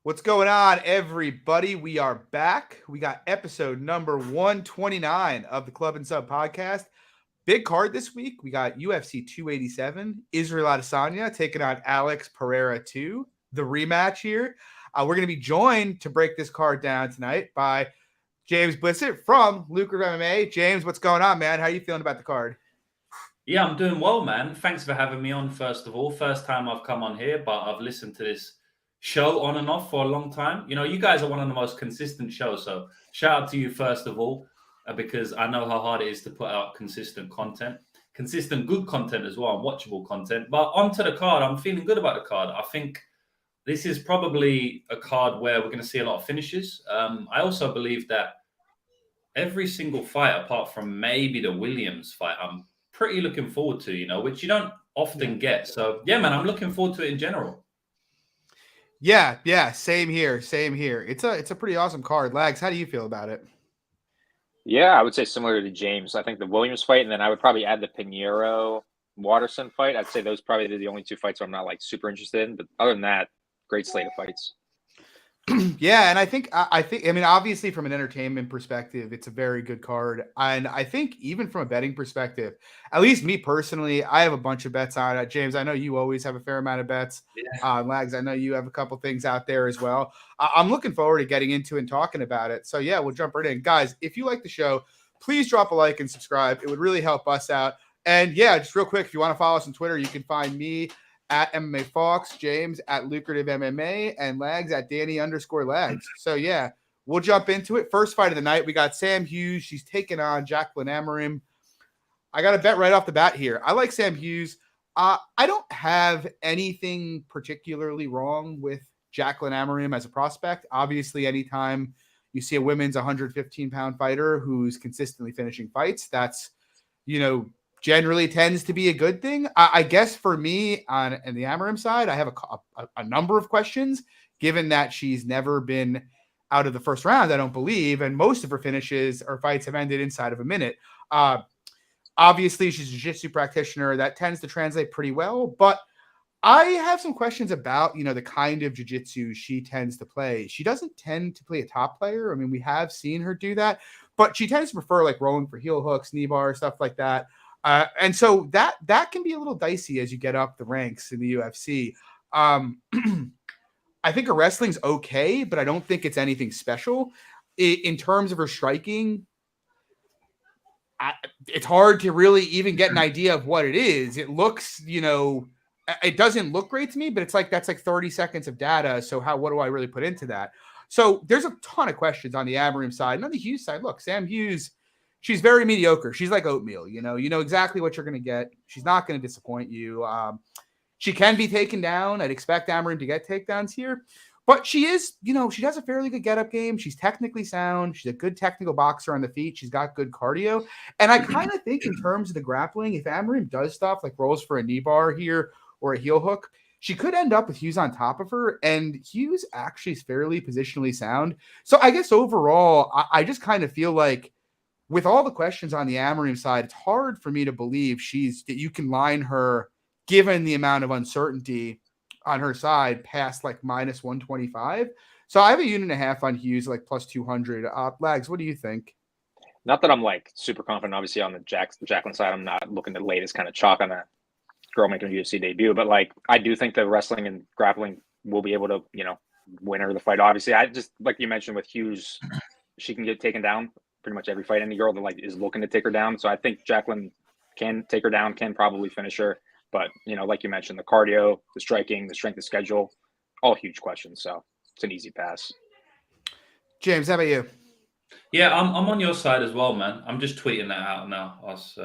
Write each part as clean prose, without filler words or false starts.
What's going on, everybody? We are back. We got episode number 129 of the Club and Sub podcast. Big card this week. We got UFC 287, Israel Adesanya taking on Alex Pereira 2, the rematch here. We're going to be joined to break this card down tonight by James Blissett from Lucrative MMA. James, what's going on, man? How are you feeling about the card? Yeah, I'm doing well, man. Thanks for having me on, first of all. First time I've come on here, but I've listened to this show on and off for a long time. You guys are one of the most consistent shows. So shout out to you, first of all, because I know how hard it is to put out consistent content, consistent good content as well, and watchable content. But onto the card, I'm feeling good about the card. I think this is probably a card where we're going to see a lot of finishes. I also believe that every single fight, apart from maybe the Williams fight, I'm pretty looking forward to, which you don't often get. So, yeah, man, I'm looking forward to it in general. Yeah, same here. It's a pretty awesome card. Lags, how do you feel about it? Yeah, I would say similar to James. I think the Williams fight, and then I would probably add the Pinero Waterson fight. I'd say those probably the only two fights I'm not like super interested in. But other than that, great slate of fights. Yeah, and I think obviously from an entertainment perspective, it's a very good card. And I think even from a betting perspective, at least me personally, I have a bunch of bets on it. James, I know you always have a fair amount of bets. Yeah. Lags, I know you have a couple things out there as well. I'm looking forward to getting into and talking about it. So yeah, we'll jump right in. Guys, if you like the show, please drop a like and subscribe. It would really help us out. And yeah, just real quick, if you want to follow us on Twitter, you can find me at MMA Fox, James at Lucrative MMA, and Lags at Danny_Lags. So yeah, we'll jump into it. First fight of the night, we got Sam Hughes. She's taking on Jacqueline Amarim. I got a bet right off the bat here. I like Sam Hughes. I don't have anything particularly wrong with Jacqueline Amarim as a prospect. Obviously, anytime you see a women's 115-pound fighter who's consistently finishing fights, that's, generally tends to be a good thing. I guess for me on the Amarim side, I have a number of questions, given that she's never been out of the first round, I don't believe, and most of her finishes or fights have ended inside of a minute. Obviously, she's a jiu-jitsu practitioner. That tends to translate pretty well, but I have some questions about, the kind of jiu-jitsu she tends to play. She doesn't tend to play a top player. I mean, we have seen her do that, but she tends to prefer like rolling for heel hooks, knee bar, stuff like that. And so that can be a little dicey as you get up the ranks in the UFC. I think her wrestling's okay, but I don't think it's anything special. In terms of her striking, it's hard to really even get an idea of what it is. It looks, it doesn't look great to me, but that's like 30 seconds of data. So what do I really put into that? So there's a ton of questions on the Amarim side. And on the Hughes side, look, Sam Hughes, she's very mediocre. She's like oatmeal, you know exactly what you're going to get. She's not going to disappoint you. She can be taken down. I'd expect Amarim to get takedowns here, but she is, she has a fairly good get-up game. She's technically sound. She's a good technical boxer on the feet. She's got good cardio. And I kind of think in terms of the grappling, if Amarim does stuff like rolls for a knee bar here or a heel hook, she could end up with Hughes on top of her, and Hughes actually is fairly positionally sound. So I guess overall, I just kind of feel like with all the questions on the Amarim side, it's hard for me to believe that you can line her, given the amount of uncertainty on her side, past like minus 125. So I have 1.5 on Hughes, like plus 200. Lags, what do you think? Not that I'm like super confident, obviously, on the Jacqueline side. I'm not looking to lay this kind of chalk on that girl making a UFC debut, but like I do think that wrestling and grappling will be able to, win her the fight. Obviously, I just like you mentioned with Hughes, she can get taken down pretty much every fight. Any girl that like is looking to take her down. So I think Jacqueline can take her down, can probably finish her. But, like you mentioned, the cardio, the striking, the strength of schedule, all huge questions. So it's an easy pass. James, how about you? Yeah, I'm on your side as well, man. I'm just tweeting that out now. Us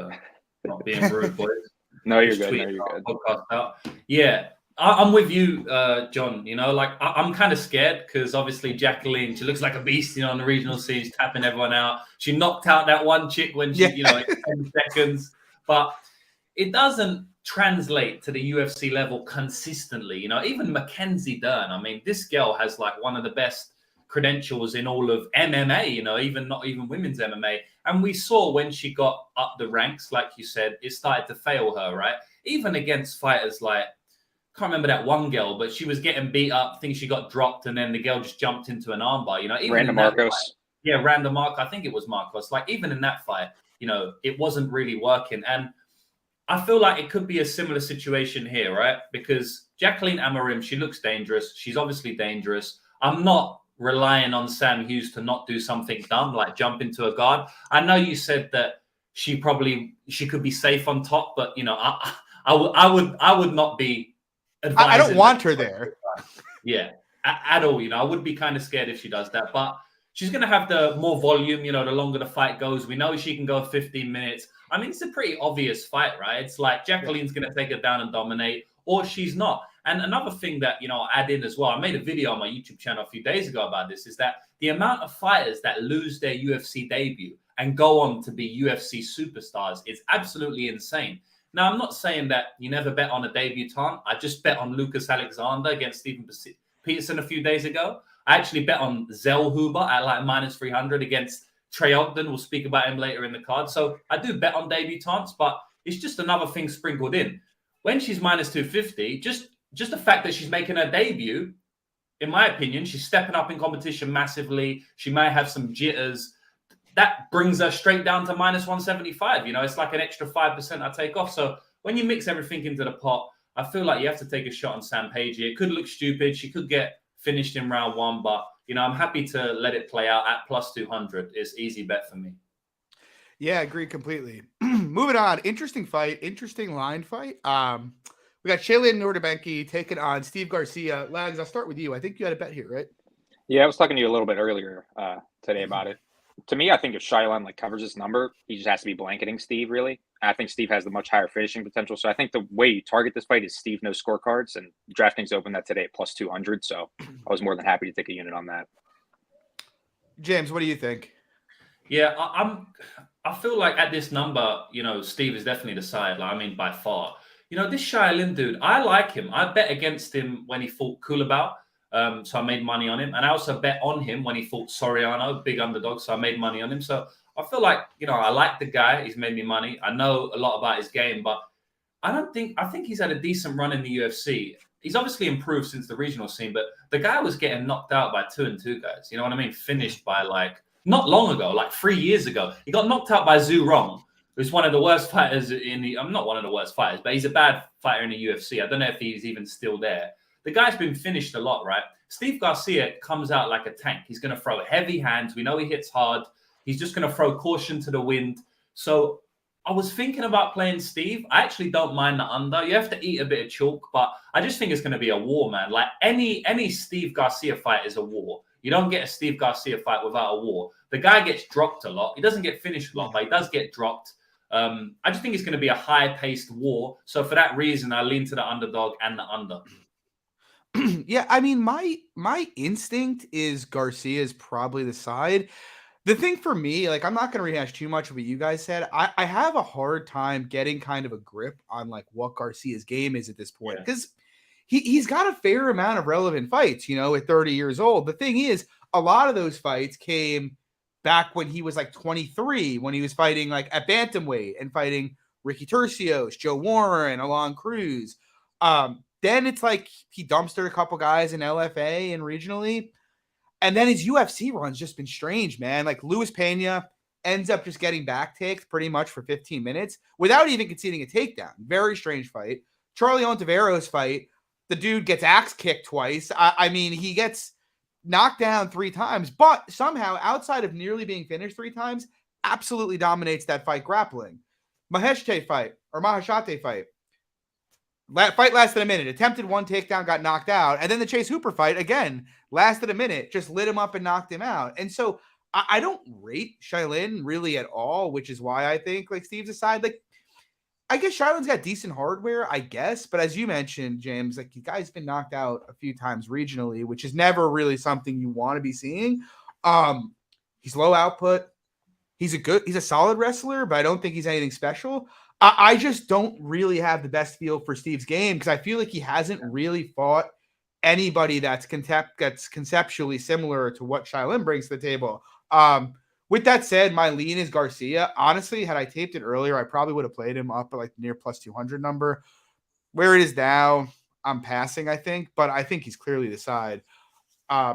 not being rude, boys. No, you're good. No, you're good. Podcast out. Yeah, I'm with you, John. I'm kind of scared because obviously Jacqueline, she looks like a beast, on the regional scene, tapping everyone out. She knocked out that one chick when she, in 10 seconds. But it doesn't translate to the UFC level consistently. Even Mackenzie Dern, I mean, this girl has like one of the best credentials in all of MMA, not even women's MMA. And we saw when she got up the ranks, like you said, it started to fail her, right? Even against fighters like can't remember that one girl, but she was getting beat up. I think she got dropped, and then the girl just jumped into an armbar. You know, even Random in that Marcos. fight, yeah, Random Marcos. I think it was Marcos. Like even in that fight, you know, it wasn't really working. And I feel like it could be a similar situation here, right? Because Jacqueline Amarim, she looks dangerous. She's obviously dangerous. I'm not relying on Sam Hughes to not do something dumb, like jump into a guard. I know you said that she could be safe on top, but you know, I would not be advising. I don't want her there. Yeah, at all. You know, I would be kind of scared if she does that, but she's going to have the more volume, you know, the longer the fight goes. We know she can go 15 minutes. I mean, it's a pretty obvious fight, right? It's like Jacqueline's going to take her down and dominate, or she's not. And another thing that, you know, I'll add in as well, I made a video on my YouTube channel a few days ago about this, is that the amount of fighters that lose their UFC debut and go on to be UFC superstars is absolutely insane. Now, I'm not saying that you never bet on a debutant. I just bet on Lucas Alexander against Stephen Peterson a few days ago. I actually bet on Zellhuber at like -300 against Trey Ogden. We'll speak about him later in the card. So I do bet on debutantes, but it's just another thing sprinkled in. When she's -250, just the fact that she's making her debut, in my opinion, she's stepping up in competition massively. She may have some jitters. That brings her straight down to -175. You know, it's like an extra 5% I take off. So when you mix everything into the pot, I feel like you have to take a shot on Sam Page. It could look stupid. She could get finished in round one, but you know, I'm happy to let it play out at +200. It's easy bet for me. Yeah, I agree completely. Moving on, interesting fight, interesting line fight. We got Shaylin Nordebanki taking on Steve Garcia. Lags, I'll start with you. I think you had a bet here, right? Yeah, I was talking to you a little bit earlier today about it. To me, I think if Shaylin like covers this number, he just has to be blanketing Steve, really. I think Steve has the much higher finishing potential. So I think the way you target this fight is Steve no scorecards, and DraftKings opened that today at +200. So I was more than happy to take a unit on that. James, what do you think? Yeah, I feel like at this number, you know, Steve is definitely the side. Like, I mean, by far. You know, this Shaylin dude, I like him. I bet against him when he fought Kulabau. So I made money on him. And I also bet on him when he fought Soriano, big underdog. So I made money on him. So I feel like, you know, I like the guy. He's made me money. I know a lot about his game, but I think he's had a decent run in the UFC. He's obviously improved since the regional scene, but the guy was getting knocked out by 2-2 guys. You know what I mean? Finished by like, not long ago, like 3 years ago. He got knocked out by Zhu Rong, who's one of the worst fighters in the, I'm not one of the worst fighters, but he's a bad fighter in the UFC. I don't know if he's even still there. The guy's been finished a lot, right? Steve Garcia comes out like a tank. He's going to throw heavy hands. We know he hits hard. He's just going to throw caution to the wind. So I was thinking about playing Steve. I actually don't mind the under. You have to eat a bit of chalk, but I just think it's going to be a war, man. Like any Steve Garcia fight is a war. You don't get a Steve Garcia fight without a war. The guy gets dropped a lot. He doesn't get finished a lot, but he does get dropped. I just think it's going to be a high-paced war. So for that reason, I lean to the underdog and the under. Yeah, I mean, my instinct is Garcia's probably the side. The thing for me, like, I'm not going to rehash too much of what you guys said. I have a hard time getting kind of a grip on like what Garcia's game is at this point, because he's got a fair amount of relevant fights, you know, at 30 years old. The thing is, a lot of those fights came back when he was like 23, when he was fighting like at bantamweight and fighting Ricky Tercios, Joe Warren, Alon Cruz. Then it's like he dumpstered a couple guys in LFA and regionally. And then his UFC run's just been strange, man. Like Luis Pena ends up just getting back takes pretty much for 15 minutes without even conceding a takedown. Very strange fight. Charlie Ontiveros fight, the dude gets axe kicked twice. I mean, he gets knocked down 3 times, but somehow outside of nearly being finished 3 times, absolutely dominates that fight grappling. Maheshate fight. Fight lasted a minute. Attempted 1 takedown, got knocked out. And then the Chase Hooper fight, again, lasted a minute. Just lit him up and knocked him out. And so I don't rate Shaylin really at all, which is why I think, like, Steve's aside. Like, I guess Shaylin's got decent hardware, I guess. But as you mentioned, James, like, the guy's been knocked out a few times regionally, which is never really something you want to be seeing. He's low output. He's a solid wrestler, but I don't think he's anything special. I just don't really have the best feel for Steve's game because I feel like he hasn't really fought anybody that's conceptually similar to what Shaylin brings to the table. With that said, my lean is Garcia. Honestly, had I taped it earlier, I probably would have played him up at like near +200 number. Where it is now, I'm passing, I think, but I think he's clearly the side.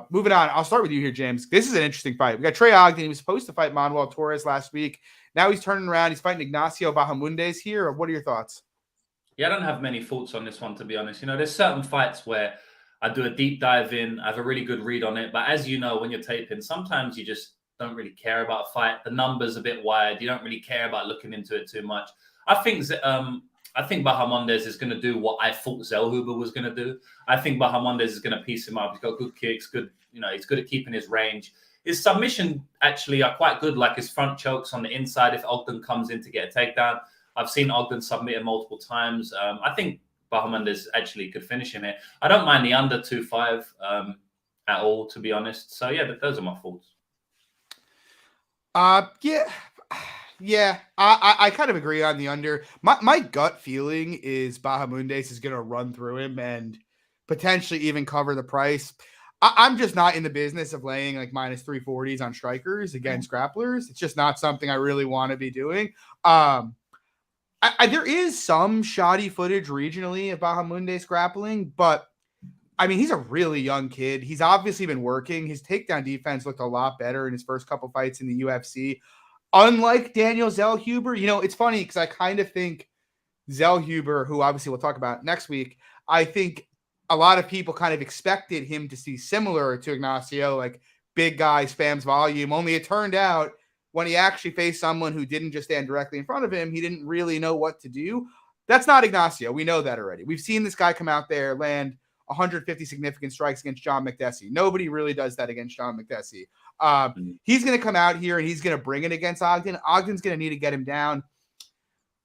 Moving on, I'll start with you here, James. This is an interesting fight. We got Trey Ogden. He was supposed to fight Manuel Torres last week. Now he's turning around. He's fighting Ignacio Bahamondes here. What are your thoughts? Yeah, I don't have many thoughts on this one, to be honest. You know, there's certain fights where I do a deep dive in, I have a really good read on it. But as you know, when you're taping, sometimes you just don't really care about a fight. The number's a bit wide. You don't really care about looking into it too much. I think Bahamondes is going to do what I thought Zellhuber was going to do. I think Bahamondes is going to piece him up. He's got good kicks, good, you know, he's good at keeping his range. His submission actually are quite good, like his front chokes on the inside if Ogden comes in to get a takedown. I've seen Ogden submit him multiple times. I think Bahamondes actually could finish him here. I don't mind the under 2.5 at all, to be honest. So, yeah, those are my thoughts. Yeah, I kind of agree on the under. My gut feeling is Bahamondes is going to run through him and potentially even cover the price. I'm just not in the business of laying like minus 340s on strikers against grapplers. It's just not something I really want to be doing. There is some shoddy footage regionally of Bahamondes grappling, but I mean, he's a really young kid. He's obviously been working. His takedown defense looked a lot better in his first couple fights in the UFC. Unlike Daniel Zellhuber, you know, it's funny because I kind of think Zellhuber, who obviously we'll talk about next week, I think a lot of people kind of expected him to see similar to Ignacio, like big guy, spams volume. Only it turned out when he actually faced someone who didn't just stand directly in front of him, he didn't really know what to do. That's not Ignacio. We know that already. We've seen this guy come out there, land 150 significant strikes against John McDessie. Nobody really does that against John McDessie. He's going to come out here and he's going to bring it against Ogden. Ogden's going to need to get him down.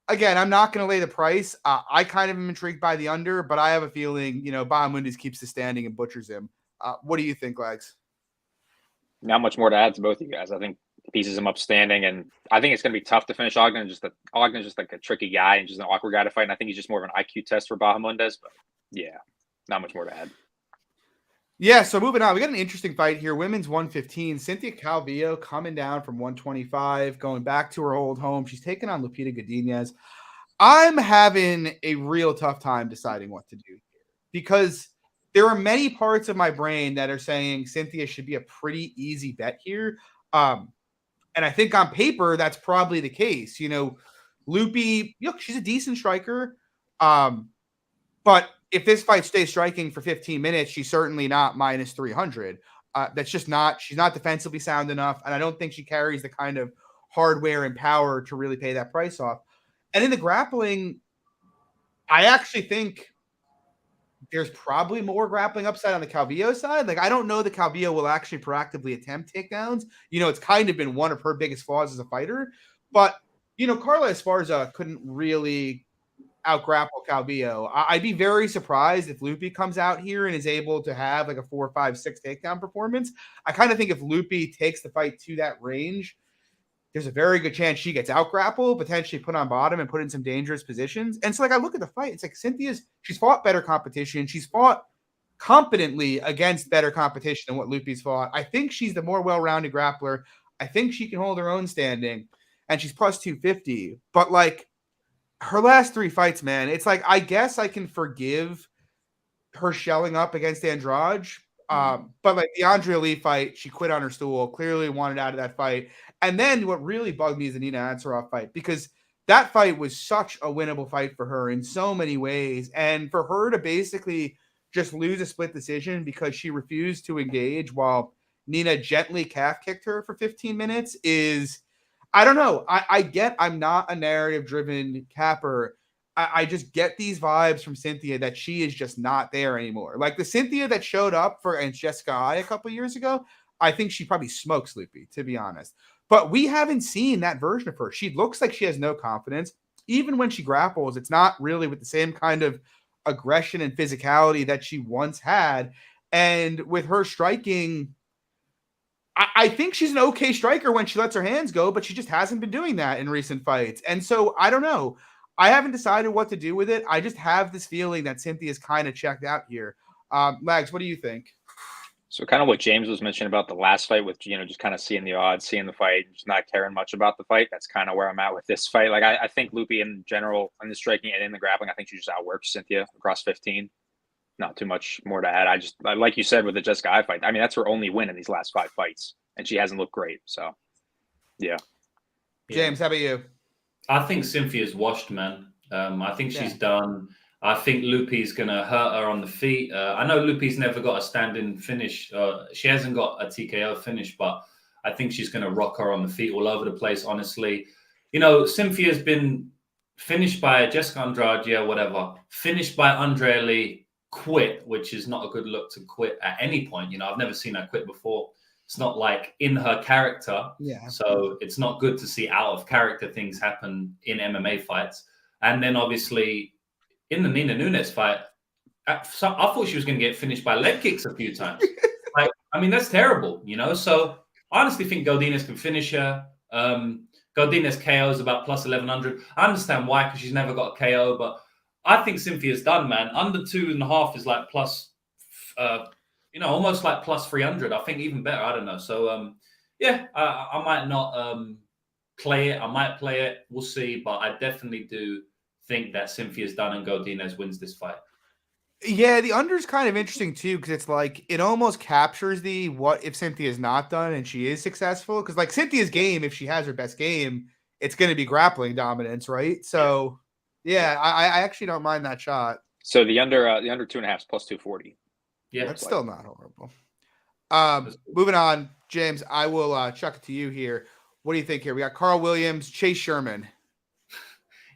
Again, I'm not going to lay the price. I kind of am intrigued by the under, but I have a feeling, you know, Bahamondes keeps the standing and butchers him. What do you think, Lags? Not much more to add to both of you guys. I think pieces him up standing, and I think it's going to be tough to finish Ogden. Ogden's just like a tricky guy and just an awkward guy to fight. And I think he's just more of an IQ test for Bahamondes. But yeah, not much more to add. Yeah, so moving on, we got an interesting fight here. Women's 115, Cynthia Calvillo coming down from 125, going back to her old home. She's taking on Lupita Gadinez. I'm having a real tough time deciding what to do here because there are many parts of my brain that are saying Cynthia should be a pretty easy bet here. And I think on paper, that's probably the case. You know, Lupi, look, she's a decent striker. But if this fight stays striking for 15 minutes, she's certainly not minus 300. That's just not, she's not defensively sound enough. And I don't think she carries the kind of hardware and power to really pay that price off. And in the grappling, I actually think there's probably more grappling upside on the Calvillo side. Like, I don't know that Calvillo will actually proactively attempt takedowns. You know, it's kind of been one of her biggest flaws as a fighter. But, you know, Carla Esparza couldn't really out-grapple Calvillo. I'd be very surprised if Lupi comes out here and is able to have like a 4, 5, 6 takedown performance. I kind of think if Lupi takes the fight to that range, there's a very good chance she gets out-grappled, potentially put on bottom and put in some dangerous positions. And so, like, I look at the fight, it's like she's fought better competition. She's fought competently against better competition than what Lupi's fought. I think she's the more well-rounded grappler. I think she can hold her own standing, and she's plus 250. But, like, her last 3 fights, man, it's like, I guess I can forgive her shelling up against Andrade. But like the Andrea Lee fight, she quit on her stool, clearly wanted out of that fight. And then what really bugged me is the Nina Ansaroff fight, because that fight was such a winnable fight for her in so many ways. And for her to basically just lose a split decision because she refused to engage while Nina gently calf kicked her for 15 minutes is, I don't know. I get I'm not a narrative-driven capper. I just get these vibes from Cynthia that she is just not there anymore. Like the Cynthia that showed up for against Jessica Ai a couple years ago, I think she probably smokes Lupi, to be honest. But we haven't seen that version of her. She looks like she has no confidence. Even when she grapples, it's not really with the same kind of aggression and physicality that she once had. And with her striking, I think she's an okay striker when she lets her hands go, but she just hasn't been doing that in recent fights. And so I don't know. I haven't decided what to do with it. I just have this feeling that Cynthia's kind of checked out here. Lags, what do you think? So kind of what James was mentioning about the last fight with, you know, just kind of seeing the odds, seeing the fight, just not caring much about the fight. That's kind of where I'm at with this fight. Like I think Lupi in general, in the striking and in the grappling, I think she just outworks Cynthia across 15. not too much more to add. Like you said with the Jessica Eye fight, I mean, that's her only win in these last 5 fights, and she hasn't looked great. So, yeah. James, how about you? I think Cynthia's washed, man. I think she's done. I think Lupi's going to hurt her on the feet. I know Lupi's never got a standing finish. She hasn't got a TKO finish, but I think she's going to rock her on the feet all over the place, honestly. You know, Cynthia's been finished by Jessica Andrade, whatever. Finished by Andrea Lee, quit, which is not a good look to quit at any point. You know, I've never seen her quit before. It's not like in her character. Yeah. So it's not good to see out of character things happen in MMA fights. And then obviously in the Nina Nunes fight, I thought she was going to get finished by leg kicks a few times. Like, I mean, that's terrible, you know? So I honestly think Gadinez can finish her. Gadinez KO is about plus 1,100. I understand why, because she's never got a KO, but I think Cynthia's done, man. Under 2.5 is like plus, almost like plus 300. I think even better. I don't know. So, I might not play it. I might play it. We'll see. But I definitely do think that Cynthia's done and Gadinez wins this fight. Yeah, the under is kind of interesting too, because it's like it almost captures the what if Cynthia's not done and she is successful. Because like Cynthia's game, if she has her best game, it's going to be grappling dominance, right? So, yeah, I actually don't mind that shot. So the under 2.5 is plus 240. Yeah, that's still not horrible. Moving on, James, I will chuck it to you here. What do you think here? We got Carl Williams, Chase Sherman.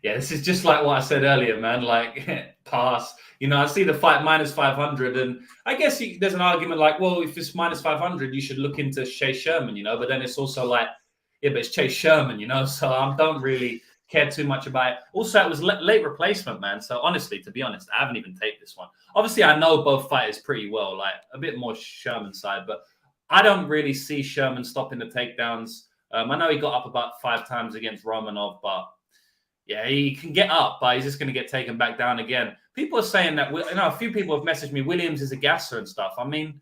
Yeah, this is just like what I said earlier, man. Like, pass. You know, I see the fight minus 500, and I guess there's an argument like, well, if it's minus 500, you should look into Chase Sherman, you know. But then it's also like, yeah, but it's Chase Sherman, you know. So I don't really care too much about it. Also, it was late replacement, man. So honestly, to be honest, I haven't even taken this one. Obviously, I know both fighters pretty well, like a bit more Sherman side, but I don't really see Sherman stopping the takedowns. I know he got up about 5 times against Romanov, but yeah, he can get up, but he's just going to get taken back down again. People are saying that, a few people have messaged me, Williams is a gasser and stuff. I mean,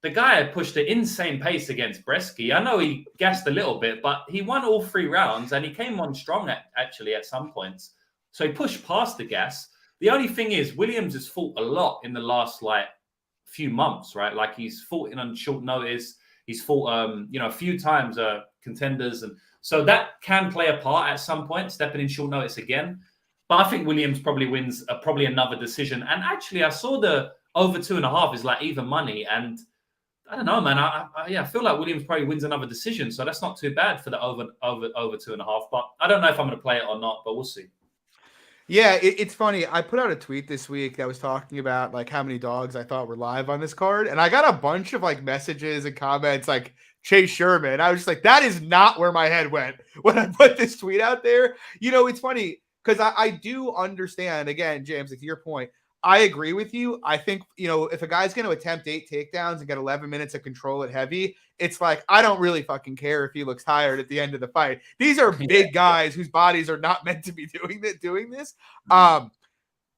the guy pushed an insane pace against Bresky. I know he gassed a little bit, but he won all 3 rounds and he came on strong actually at some points. So he pushed past the gas. The only thing is, Williams has fought a lot in the last few months, right? Like he's fought in on short notice. He's fought, a few times contenders, and so that can play a part at some point, stepping in short notice again. But I think Williams probably wins probably another decision. And actually, I saw the over 2.5 is like even money, and I don't know, man. I feel like Williams probably wins another decision, so that's not too bad for the over 2.5. But I don't know if I'm going to play it or not, but we'll see. Yeah, it's funny. I put out a tweet this week that was talking about like how many dogs I thought were live on this card, and I got a bunch of like messages and comments like Chase Sherman. I was just like, that is not where my head went when I put this tweet out there. You know, it's funny because I do understand, again, James, like to your point, I agree with you. I think, if a guy's going to attempt 8 takedowns and get 11 minutes of control at heavy, it's like, I don't really fucking care if he looks tired at the end of the fight. These are big guys whose bodies are not meant to be doing this. But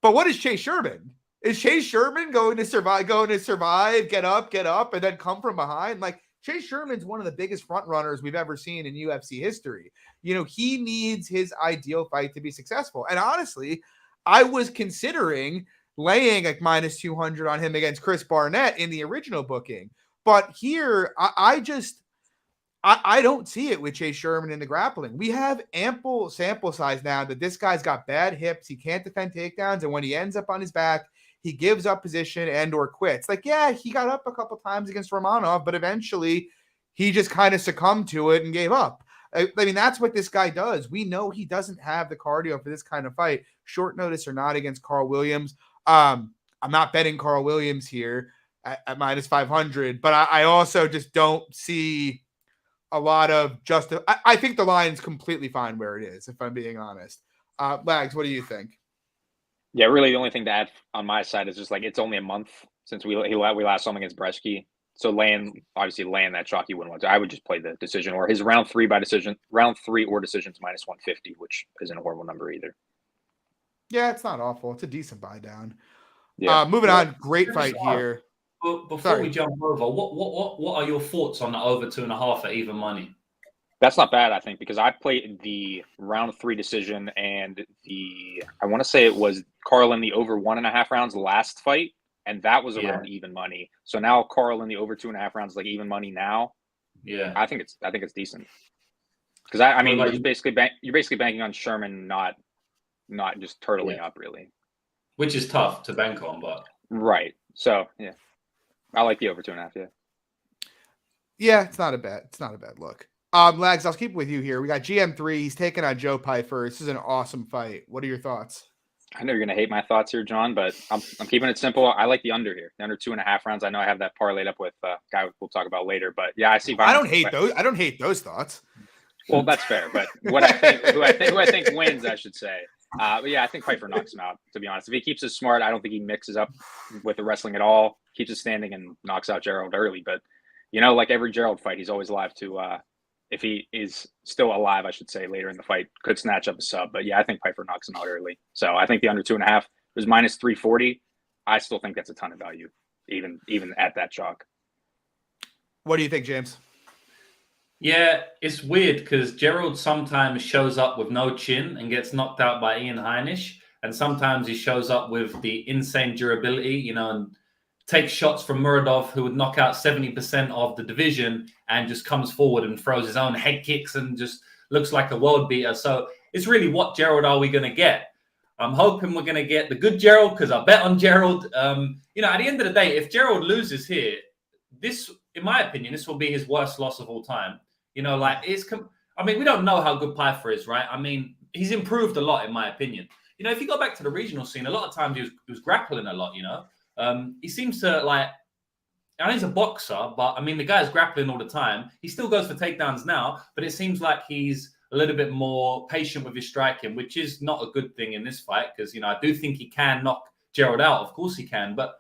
what is Chase Sherman? Is Chase Sherman going to survive, get up, and then come from behind? Like, Chase Sherman's one of the biggest front runners we've ever seen in UFC history. He needs his ideal fight to be successful. And honestly, I was considering laying like minus 200 on him against Chris Barnett in the original booking. But here, I don't see it with Chase Sherman in the grappling. We have ample sample size now that this guy's got bad hips. He can't defend takedowns. And when he ends up on his back, he gives up position and or quits. Like, yeah, he got up a couple times against Romanov, but eventually he just kind of succumbed to it and gave up. I mean, that's what this guy does. We know he doesn't have the cardio for this kind of fight, short notice or not, against Carl Williams. I'm not betting Carl Williams here at minus 500, but I also just don't see a lot of I think the line's completely fine where it is, if I'm being honest. Lags, what do you think? Yeah, really the only thing to add on my side is just like it's only a month since we last saw him against Bresky. So laying that chalky win once. I would just play the decision or his round 3 or decisions minus 150, which isn't a horrible number either. Yeah, it's not awful. It's a decent buy down. Yeah. Moving on, great fight here. Before we jump over, what are your thoughts on the over 2.5 at even money? That's not bad, I think, because I played the round 3 decision and I want to say it was Carlin the over 1.5 rounds last fight. and that was around even money. So now Carl in the over 2.5 rounds, like even money now. Yeah, I think it's decent. Because I mean, Well, you're basically banking on Sherman not just turtling up really. which is tough to bank on, but Right. So yeah, I like the over 2.5. Yeah. Yeah, it's not a bad look. Lags, I'll keep with you here. We got GM3. He's taking on Joe Pyfer. This is an awesome fight. What are your thoughts? I know you're gonna hate my thoughts here, John, but I'm keeping it simple. I like the under here, the under 2.5 rounds. I know I have that parlayed up with a guy we'll talk about later, but yeah, I see. I don't hate those. I don't hate those thoughts. Well, that's fair, but who I think wins, I should say. But yeah, I think Pyfer knocks him out. To be honest, if he keeps it smart, I don't think he mixes up with the wrestling at all. Keeps it standing and knocks out Gerald early, but. Like every Gerald fight, he's always alive to, if he is still alive, I should say, later in the fight, could snatch up a sub. But yeah, I think Pyfer knocks him out early. So I think the under 2.5 was minus 340. I still think that's a ton of value, even at that chalk. What do you think, James? Yeah, it's weird because Gerald sometimes shows up with no chin and gets knocked out by Ian Heinisch. And sometimes he shows up with the insane durability, and takes shots from Muradov, who would knock out 70% of the division, and just comes forward and throws his own head kicks and just looks like a world beater. So it's really, what Gerald are we going to get? I'm hoping we're going to get the good Gerald because I bet on Gerald. At the end of the day, if Gerald loses here, this, in my opinion, this will be his worst loss of all time. We don't know how good Pyfer is, right? I mean, he's improved a lot, in my opinion. If you go back to the regional scene, a lot of times he was grappling a lot, He seems to I know he's a boxer, but I mean, the guy's grappling all the time. He still goes for takedowns now, but it seems like he's a little bit more patient with his striking, which is not a good thing in this fight because, I do think he can knock Gerald out. Of course he can. But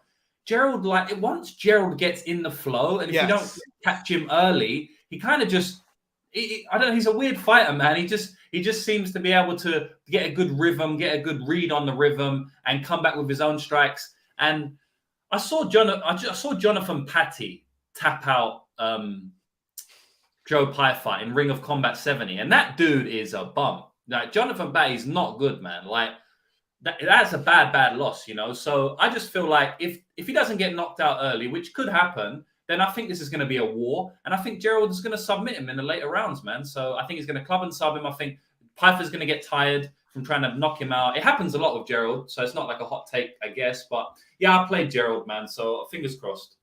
Gerald, once Gerald gets in the flow, and if you don't catch him early, he kind of just, I don't know, he's a weird fighter, man. He just seems to be able to get a good rhythm, get a good read on the rhythm, and come back with his own strikes. And I saw Jonathan Patty tap out Joe Pyfer in Ring of Combat 70, and that dude is a bum. Jonathan Patty's not good, man. That's a bad loss, So I just feel like if he doesn't get knocked out early, which could happen, then I think this is going to be a war, and I think Gerald is going to submit him in the later rounds, man. So I think he's going to club and sub him. I think Pyfer's going to get tired from trying to knock him out. It happens a lot with Gerald, so it's not like a hot take, I guess. But yeah, I played Gerald, man, so fingers crossed.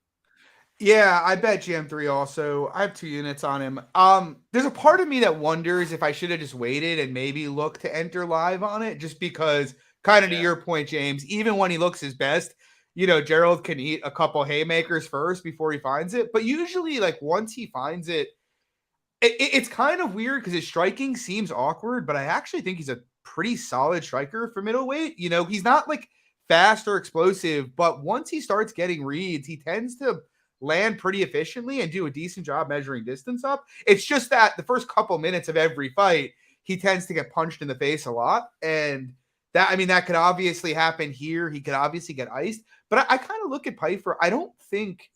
Yeah, I bet GM3 also. I have 2 units on him. There's a part of me that wonders if I should have just waited and maybe looked to enter live on it, just because, kind of to your point, James, even when he looks his best, Gerald can eat a couple haymakers first before he finds it. But usually, once he finds it, it's kind of weird because his striking seems awkward, but I actually think he's a pretty solid striker for middleweight. He's not fast or explosive, but once he starts getting reads, he tends to land pretty efficiently and do a decent job measuring distance up. It's just that the first couple minutes of every fight, he tends to get punched in the face a lot. And that could obviously happen here. He could obviously get iced, but I kind of look at Pyfer. I don't think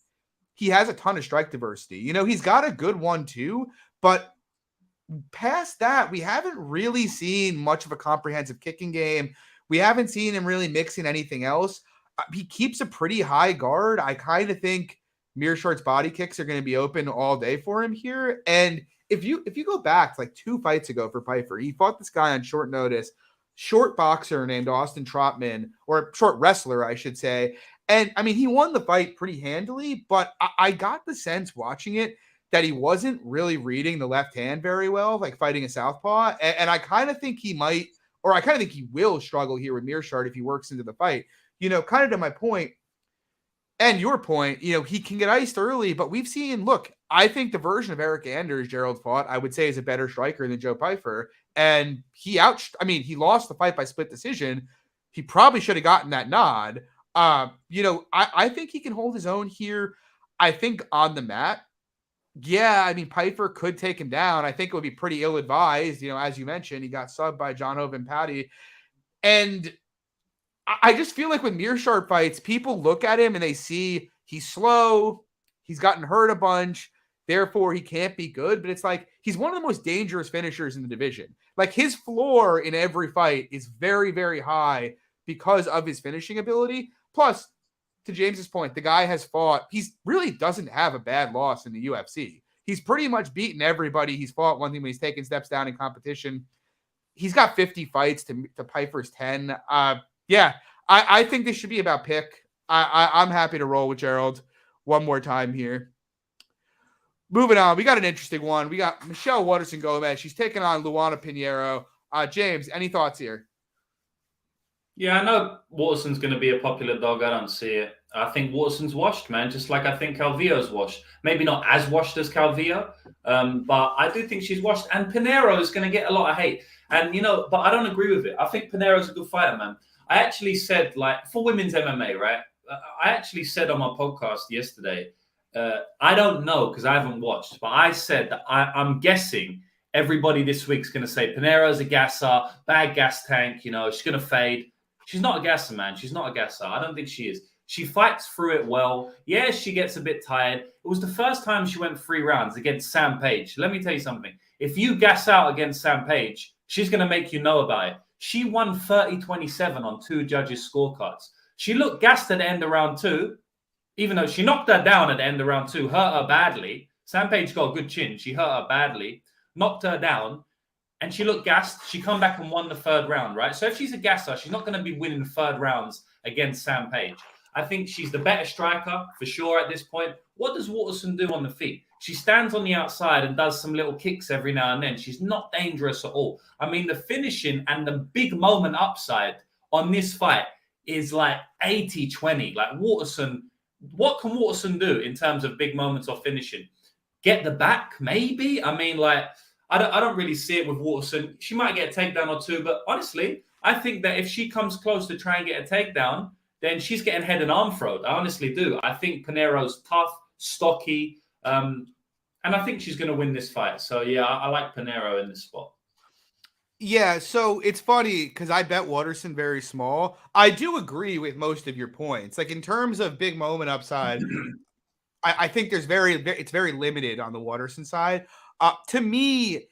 he has a ton of strike diversity. He's got a good 1-2, but past that, we haven't really seen much of a comprehensive kicking game. We haven't seen him really mixing anything else. He keeps a pretty high guard. I kind of think Meerschaert's body kicks are going to be open all day for him here. And if you go back to 2 fights ago for Pyfer, he fought this guy on short notice, short boxer named Austin Trotman, or short wrestler, I should say. And I mean, he won the fight pretty handily, but I got the sense watching it that he wasn't really reading the left hand very well, fighting a southpaw. And I kind of think he might, or I kind of think he will struggle here with Meerschaert if he works into the fight. Kind of to my point and your point, he can get iced early, but we've seen, look, I think the version of Eric Anders Gerald fought, I would say, is a better striker than Joe Pyfer. And he lost the fight by split decision. He probably should have gotten that nod. I think he can hold his own here. I think on the mat, Pyfer could take him down. I think it would be pretty ill-advised. As you mentioned, he got subbed by John Hoven Patty. And I just feel like with Meerschaert fights, people look at him and they see he's slow, he's gotten hurt a bunch, therefore he can't be good. But it's he's one of the most dangerous finishers in the division. His floor in every fight is very, very high because of his finishing ability. Plus, to James's point, the guy has fought. He's really doesn't have a bad loss in the UFC. He's pretty much beaten everybody he's fought. One thing when he's taken steps down in competition, he's got 50 fights to Pyfer's 10. I think this should be about pick. I'm happy to roll with Gerald one more time here. Moving on, we got an interesting one. We got Michelle Waterson Gomez. She's taking on Luana Pinero. James, any thoughts here? Yeah, I know Waterson's going to be a popular dog. I don't see it. I think Waterson's washed, man, just like I think Calvillo's washed. Maybe not as washed as Calvillo, but I do think she's washed. And Pinero is going to get a lot of hate. And, but I don't agree with it. I think Pinero's a good fighter, man. I actually said, for women's MMA, right? I actually said on my podcast yesterday, I don't know because I haven't watched, but I said that I'm guessing everybody this week's going to say Pinero's a gasser, bad gas tank, she's going to fade. She's not a gasser, man. She's not a gasser. I don't think she is. She fights through it well. Yeah, she gets a bit tired. It was the first time she went 3 rounds against Sam Page. Let me tell you something. If you gas out against Sam Page, she's going to make you know about it. She won 30-27 on 2 judges' scorecards. She looked gassed at the end of round 2, even though she knocked her down at the end of round 2, hurt her badly. Sam Page got a good chin. She hurt her badly, knocked her down, and she looked gassed. She come back and won the 3rd round, right? So if she's a gasser, she's not going to be winning 3rd rounds against Sam Page. I think she's the better striker for sure at this point. What does Waterson do on the feet? She stands on the outside and does some little kicks every now and then. She's not dangerous at all. I mean, the finishing and the big moment upside on this fight is like 80-20. Like Waterson, what can Waterson do in terms of big moments or finishing? Get the back, maybe? I mean, I don't really see it with Waterson. She might get a takedown or 2, but honestly, I think that if she comes close to try and get a takedown, then she's getting head and arm throwed. I honestly do. I think Pinero's tough, stocky, and I think she's going to win this fight. So, yeah, I like Pinero in this spot. Yeah, so it's funny because I bet Waterson very small. I do agree with most of your points. Like in terms of big moment upside, I think it's very limited on the Waterson side. To me,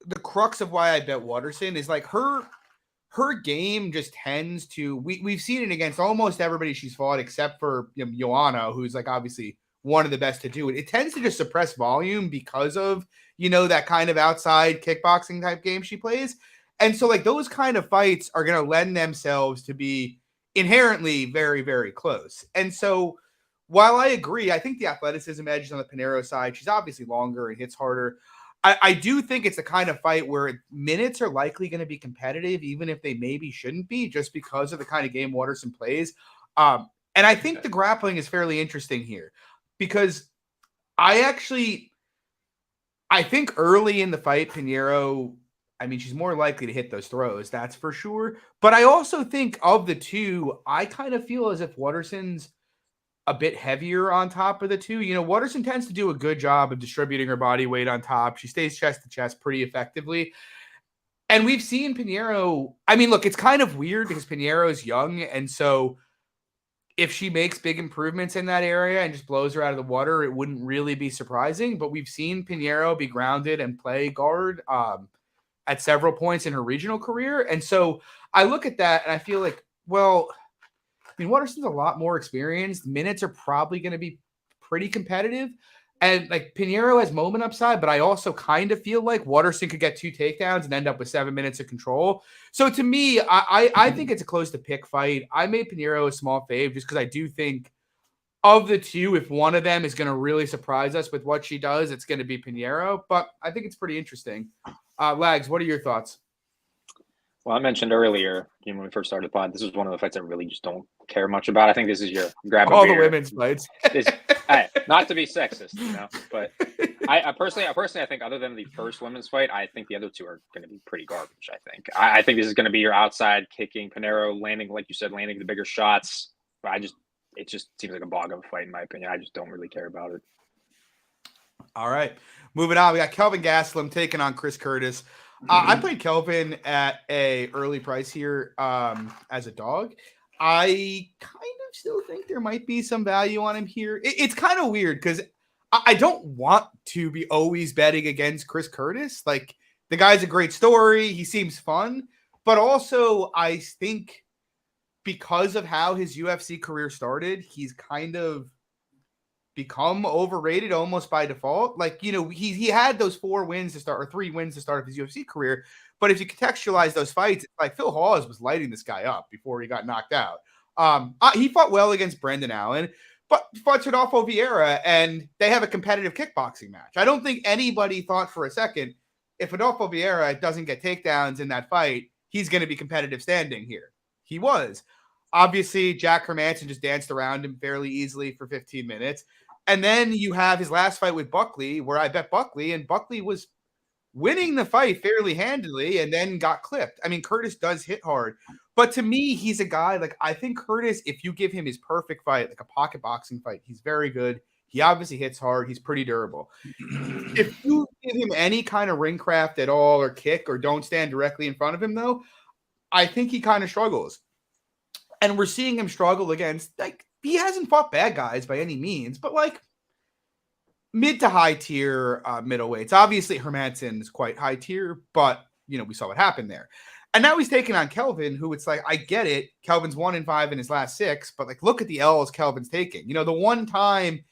the crux of why I bet Waterson is like her game just tends to we've seen it against almost everybody she's fought except for Joanna, who's like obviously one of the best to do it. It tends to just suppress volume because of that kind of outside kickboxing type game she plays. And so like those kind of fights are going to lend themselves to be inherently very, very close. And so while I agree, I think the athleticism edge is on the Pinero side. She's obviously longer and hits harder. I do think it's the kind of fight where minutes are likely going to be competitive, even if they maybe shouldn't be, just because of the kind of game Waterson plays. And I think the grappling is fairly interesting here because I think early in the fight, Pinero, I mean, she's more likely to hit those throws, that's for sure. But I also think of the two, I kind of feel as if Waterson's a bit heavier on top of the two. Waterson tends to do a good job of distributing her body weight on top. She stays chest to chest pretty effectively. And we've seen Pinero, I mean, look, it's kind of weird because Pinero is young. And so if she makes big improvements in that area and just blows her out of the water, it wouldn't really be surprising. But we've seen Pinero be grounded and play guard at several points in her regional career. And so I look at that and I feel like, well, I mean, Waterson's a lot more experienced. Minutes are probably going to be pretty competitive. And like Pinero has moment upside, but I also kind of feel like Waterson could get 2 takedowns and end up with 7 minutes of control. So to me, I think it's a close to pick fight. I made Pinero a small fave just because I do think of the two, if one of them is going to really surprise us with what she does, it's going to be Pinero. But I think it's pretty interesting. Lags, what are your thoughts? Well, I mentioned earlier, when we first started the pod, this is one of the fights I really just don't care much about. I think this is your grab all the women's fights. Not to be sexist, but I personally, I think other than the first women's fight, I think the other two are going to be pretty garbage. I think this is going to be your outside kicking, Pinero landing, like you said, landing the bigger shots. But it just seems like a bog of a fight in my opinion. I just don't really care about it. All right, moving on. We got Kelvin Gastelum taking on Chris Curtis. I played Kelvin at a early price here as a dog. I kind of still think there might be some value on him here. It's kind of weird because I don't want to be always betting against Chris Curtis. Like the guy's a great story. He seems fun, but also I think because of how his UFC career started, he's kind of become overrated almost by default. Like, you know, he had those 4 wins to start, or 3 wins to start his UFC career. But if you contextualize those fights, it's like Phil Hawes was lighting this guy up before he got knocked out. He fought well against Brendan Allen, but fought Rodolfo Vieira, and they have a competitive kickboxing match. I don't think anybody thought for a second, if Rodolfo Vieira doesn't get takedowns in that fight, he's going to be competitive standing here. He was. Obviously, Jack Hermanson just danced around him fairly easily for 15 minutes. And then you have his last fight with Buckley, where I bet Buckley, and Buckley was winning the fight fairly handily and then got clipped. I mean, Curtis does hit hard. But to me, he's a guy, like, I think Curtis, if you give him his perfect fight, like a pocket boxing fight, he's very good. He obviously hits hard. He's pretty durable. If you give him any kind of ring craft at all or kick or don't stand directly in front of him, though, I think he kind of struggles. And we're seeing him struggle against, like, he hasn't fought bad guys by any means, but like mid to high tier middleweights. Obviously, Hermanson is quite high tier, but, you know, we saw what happened there. And now he's taking on Kelvin, who it's like, I get it. Kelvin's 1-5 in his last 6, but like, look at the L's Kelvin's taking. You know, the one time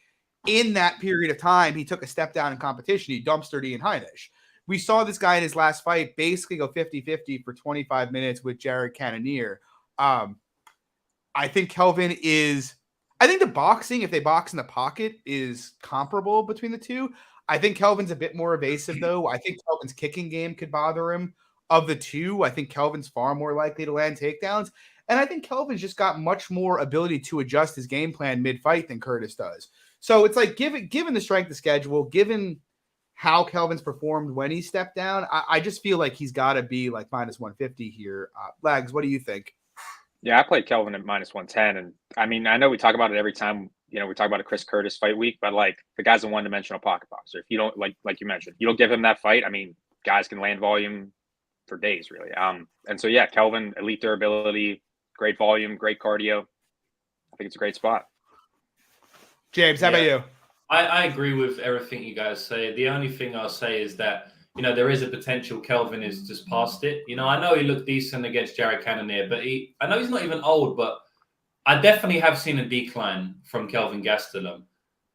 in that period of time he took a step down in competition, he dumpstered Ian Heinisch. We saw this guy in his last fight basically go 50-50 for 25 minutes with Jared Cannonier. I think Kelvin is, I think the boxing, if they box in the pocket, is comparable between the two. I think Kelvin's a bit more evasive, though. I think Kelvin's kicking game could bother him. Of the two, I think Kelvin's far more likely to land takedowns. And I think Kelvin's just got much more ability to adjust his game plan mid-fight than Curtis does. So it's like, given the strength of schedule, given how Kelvin's performed when he stepped down, I just feel like he's got to be like minus 150 here. Lags, what do you think? Yeah, I played Kelvin at minus 110. And I mean, I know we talk about it every time, you know, we talk about a Chris Curtis fight week, but like the guy's a one-dimensional pocket boxer. If you don't, like you mentioned, you don't give him that fight, I mean, guys can land volume for days, really. And so, yeah, Kelvin, elite durability, great volume, great cardio. I think it's a great spot. James, how about you? I agree with everything you guys say. The only thing I'll say is that, you know, there is a potential Kelvin is just past it. You know, I know he looked decent against Jared Cannonier, but I know he's not even old, but I definitely have seen a decline from Kelvin Gastelum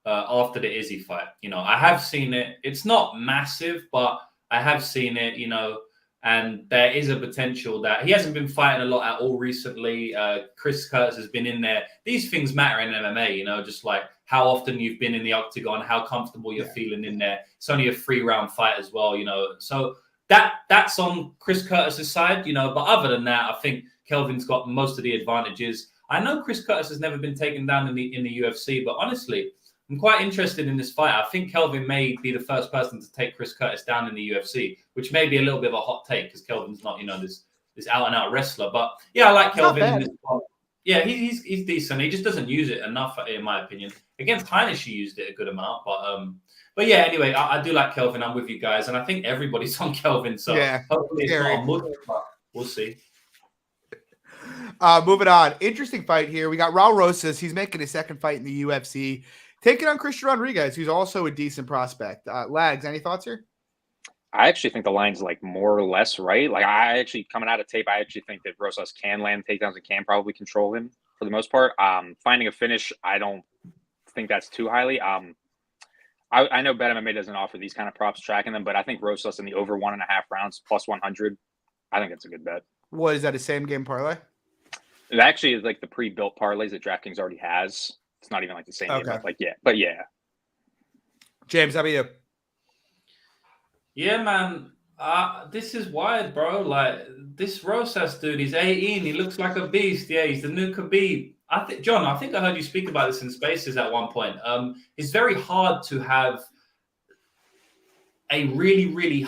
after the Izzy fight. You know, I have seen it. It's not massive, but I have seen it, you know, and there is a potential that he hasn't been fighting a lot at all recently. Chris Curtis has been in there. These things matter in MMA, you know, just like how often you've been in the octagon, how comfortable you're feeling in there. It's only a 3-round fight as well, you know. So that's on Chris Curtis's side, you know. But other than that, I think Kelvin's got most of the advantages. I know Chris Curtis has never been taken down in the UFC, but honestly, I'm quite interested in this fight. I think Kelvin may be the first person to take Chris Curtis down in the UFC, which may be a little bit of a hot take because Kelvin's not, you know, this out-and-out wrestler. But yeah, I like Kelvin in this fight. Yeah, he's decent. He just doesn't use it enough, in my opinion. Against Heinisch, he used it a good amount. But yeah, anyway, I do like Kelvin. I'm with you guys. And I think everybody's on Kelvin. So hopefully it's not a mud, but we'll see. Moving on. Interesting fight here. We got Raul Rosas. He's making his second fight in the UFC. Taking on Christian Rodriguez, who's also a decent prospect. Lags, any thoughts here? I actually think the line's like more or less right. Like I actually, coming out of tape, I actually think that Rosas can land takedowns and can probably control him for the most part. Finding a finish, I don't think that's too highly. I know BetMMA doesn't offer these kind of props tracking them, but I think Rosas in the over 1.5 rounds plus 100, I think it's a good bet. What is that, a same game parlay? It actually is like the pre-built parlays that DraftKings already has. It's not even like the same game, but yeah. James, how about you? Yeah, man. This is wild, bro. Like, this Rosas dude, he's 18. He looks like a beast. Yeah, he's the new Khabib. John, I think I heard you speak about this in Spaces at one point. It's very hard to have a really, really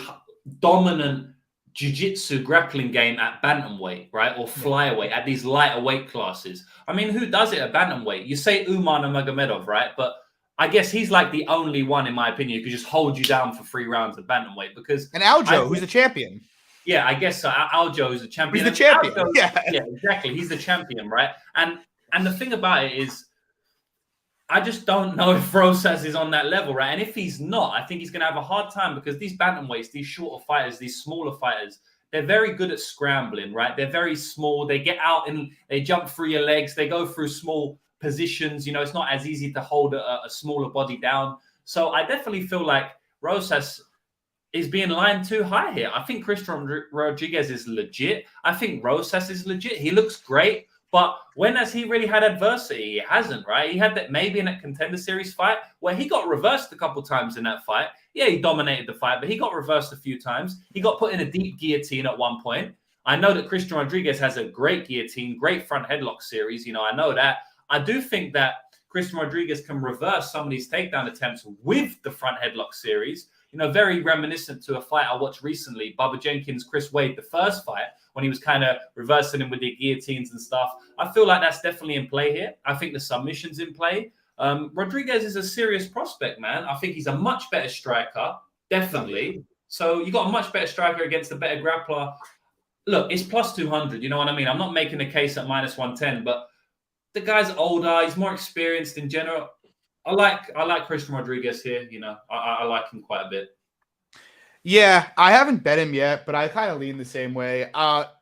dominant jiu-jitsu grappling game at bantamweight, right? Or flyweight, at these lighter weight classes. I mean, who does it at bantamweight? You say Umar Nurmagomedov, right? But I guess he's like the only one, in my opinion, who could just hold you down for 3 rounds at bantamweight. Because and Aljo, who's the champion. Yeah, I guess so. Aljo is the champion. He's the champion. Aljo, yeah, exactly. He's the champion, right? And the thing about it is, I just don't know if Rosas is on that level, right? And if he's not, I think he's going to have a hard time because these bantamweights, these shorter fighters, these smaller fighters, they're very good at scrambling, right? They're very small. They get out and they jump through your legs. They go through small positions. You know, it's not as easy to hold a smaller body down. So I definitely feel like Rosas is being lined too high here. I think Christian Rodriguez is legit. I think Rosas is legit. He looks great. But when has he really had adversity? He hasn't, right? He had that maybe in that Contender Series fight where he got reversed a couple times in that fight. Yeah, he dominated the fight, but he got reversed a few times. He got put in a deep guillotine at one point. I know that Christian Rodriguez has a great guillotine, great front headlock series. You know, I know that. I do think that Christian Rodriguez can reverse some of these takedown attempts with the front headlock series. You know, very reminiscent to a fight I watched recently, Bubba Jenkins, Chris Wade, the first fight, when he was kind of reversing him with the guillotines and stuff. I feel like that's definitely in play here. I think the submission's in play. Rodriguez is a serious prospect, man. I think he's a much better striker, definitely. So you got a much better striker against a better grappler. Look, it's plus 200, you know what I mean? I'm not making a case at minus 110, but the guy's older. He's more experienced in general. I like Christian Rodriguez here. You know, I like him quite a bit. Yeah, I haven't bet him yet, but I kind of lean the same way.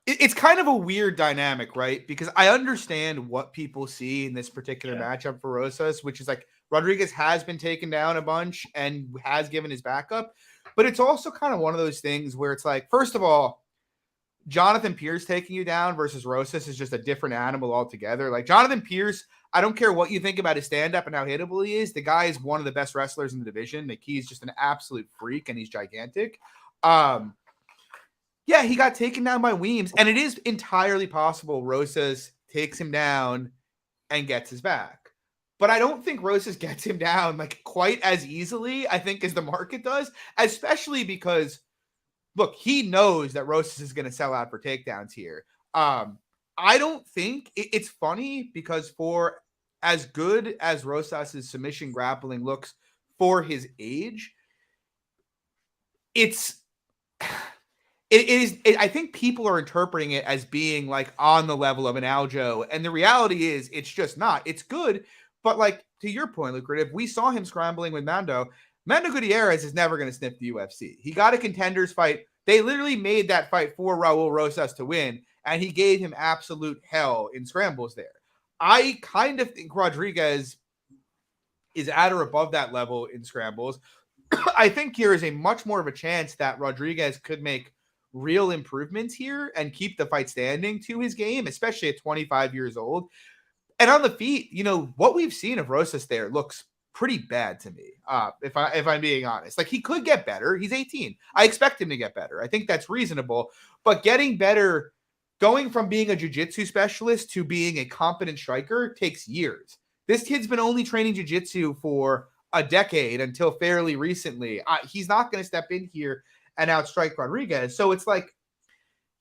It's kind of a weird dynamic, right? Because I understand what people see in this particular matchup for Rosas, which is like Rodriguez has been taken down a bunch and has given his backup. But it's also kind of one of those things where it's like, first of all, Jonathan Pierce taking you down versus Rosas is just a different animal altogether. Like Jonathan Pierce, I don't care what you think about his stand-up and how hittable he is. The guy is one of the best wrestlers in the division. Like he's just an absolute freak and he's gigantic. Yeah, he got taken down by Weems, and it is entirely possible Rosas takes him down and gets his back. But I don't think Rosas gets him down like quite as easily, I think, as the market does, especially because look, he knows that Rosas is going to sell out for takedowns here. I don't think it's funny because for as good as Rosas' submission grappling looks for his age, it is. I think people are interpreting it as being like on the level of an Aljo, and the reality is it's just not. It's good, but like to your point, Lucrative, we saw him scrambling with Mando. Mando Gutierrez is never going to sniff the UFC. He got a contenders fight. They literally made that fight for Raul Rosas to win, and he gave him absolute hell in scrambles there. I kind of think Rodriguez is at or above that level in scrambles. I think here is a much more of a chance that Rodriguez could make real improvements here and keep the fight standing to his game, especially at 25 years old. And on the feet, you know, what we've seen of Rosas there looks pretty bad to me, if I'm being honest. Like he could get better. He's 18. I expect him to get better. I think that's reasonable. But getting better, going from being a jiu-jitsu specialist to being a competent striker takes years. This kid's been only training jiu-jitsu for a decade until fairly recently. He's not going to step in here and outstrike Rodriguez. So it's like,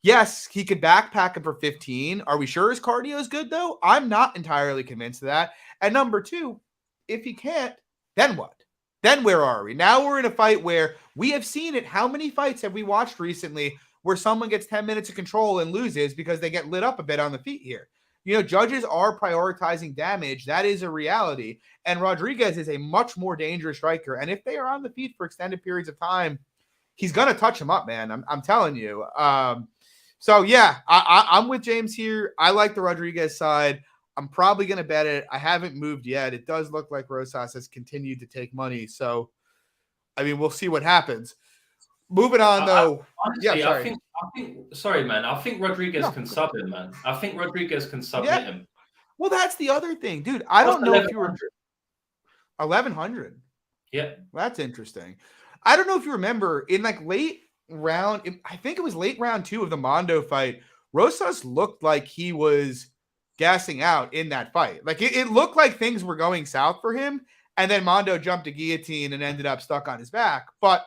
yes, he could backpack him for 15. Are we sure his cardio is good, though? I'm not entirely convinced of that. And number two, if he can't, then what? Then where are we? Now we're in a fight where we have seen it. How many fights have we watched recently where someone gets 10 minutes of control and loses because they get lit up a bit on the feet here? You know, judges are prioritizing damage. That is a reality. And Rodriguez is a much more dangerous striker. And if they are on the feet for extended periods of time, he's going to touch him up, man. I'm telling you. So, yeah, I'm with James here. I like the Rodriguez side. I'm probably going to bet it. I haven't moved yet. It does look like Rosas has continued to take money. So, I mean, we'll see what happens. Moving on, though. Honestly, yeah, sorry. Sorry, man. I think Rodriguez can sub him, man. I think Rodriguez can submit him. Well, that's the other thing. Dude, I don't know if you were 1,100. Yeah. Well, that's interesting. I don't know if you remember in like late round, I think it was late round 2 of the Mondo fight, Rosas looked like he was gassing out in that fight. Like it looked like things were going south for him, and then Mondo jumped a guillotine and ended up stuck on his back. But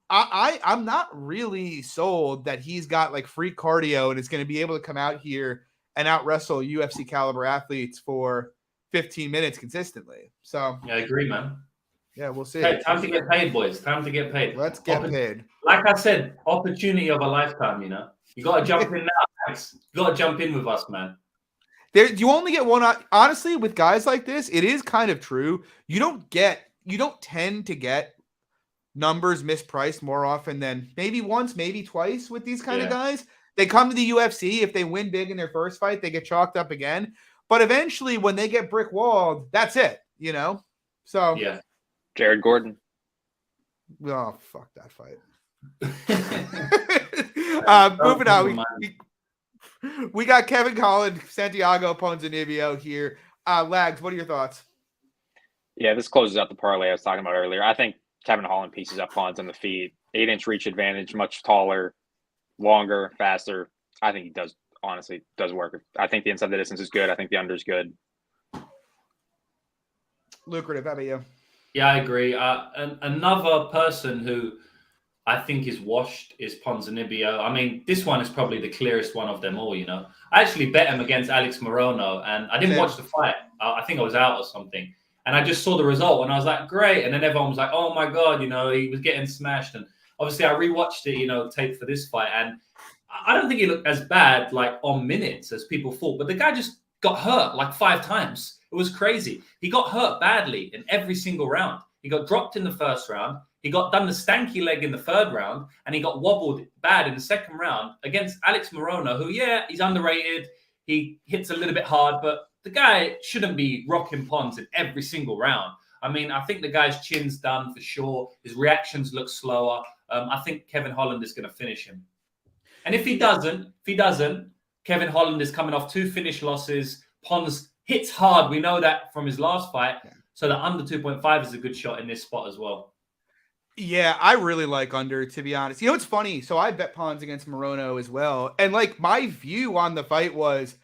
I'm not really sold that he's got like free cardio and is going to be able to come out here and out wrestle UFC caliber athletes for 15 minutes consistently. So yeah, I agree, man. Yeah, we'll see. Hey, time to get paid, boys. Time to get paid. Let's get paid. Like I said, opportunity of a lifetime, you know. You got to jump in now, Max. You got to jump in with us, man. You only get one. Honestly, with guys like this, it is kind of true. You don't tend to get numbers mispriced more often than maybe once, maybe twice with these kind of guys. They come to the UFC. If they win big in their first fight, they get chalked up again. But eventually, when they get brick walled, that's it, you know? So, yeah. Jared Gordon. Oh, fuck that fight. Moving on. We got Kevin Holland, Santiago Ponzinibbio here. Lags, what are your thoughts? Yeah, this closes out the parlay I was talking about earlier. I think Kevin Holland pieces up Pons on the feet. 8-inch reach advantage, much taller, longer, faster. I think he does work. I think the inside the distance is good. I think the under is good. Lucrative, how about you? Yeah, I agree. Another person who I think is washed is Ponzinibbio. I mean, this one is probably the clearest one of them all, you know. I actually bet him against Alex Morono, and I didn't watch the fight. I think I was out or something. And I just saw the result, and I was like, great. And then everyone was like, oh, my God, you know, he was getting smashed. And obviously, I rewatched it, you know, tape for this fight. And I don't think he looked as bad, like, on minutes as people thought. But the guy just got hurt, like, 5 times. It was crazy. He got hurt badly in every single round. He got dropped in the first round. He got done the stanky leg in the third round, and he got wobbled bad in the second round against Alex Morono, who, yeah, he's underrated. He hits a little bit hard, but the guy shouldn't be rocking Pons in every single round. I mean, I think the guy's chin's done for sure. His reactions look slower. I think Kevin Holland is going to finish him. And if he doesn't, Kevin Holland is coming off 2 finish losses. Pons hits hard. We know that from his last fight. So the under 2.5 is a good shot in this spot as well. Yeah, I really like under, to be honest. You know, it's funny. So I bet Pons against Morono as well. And like my view on the fight was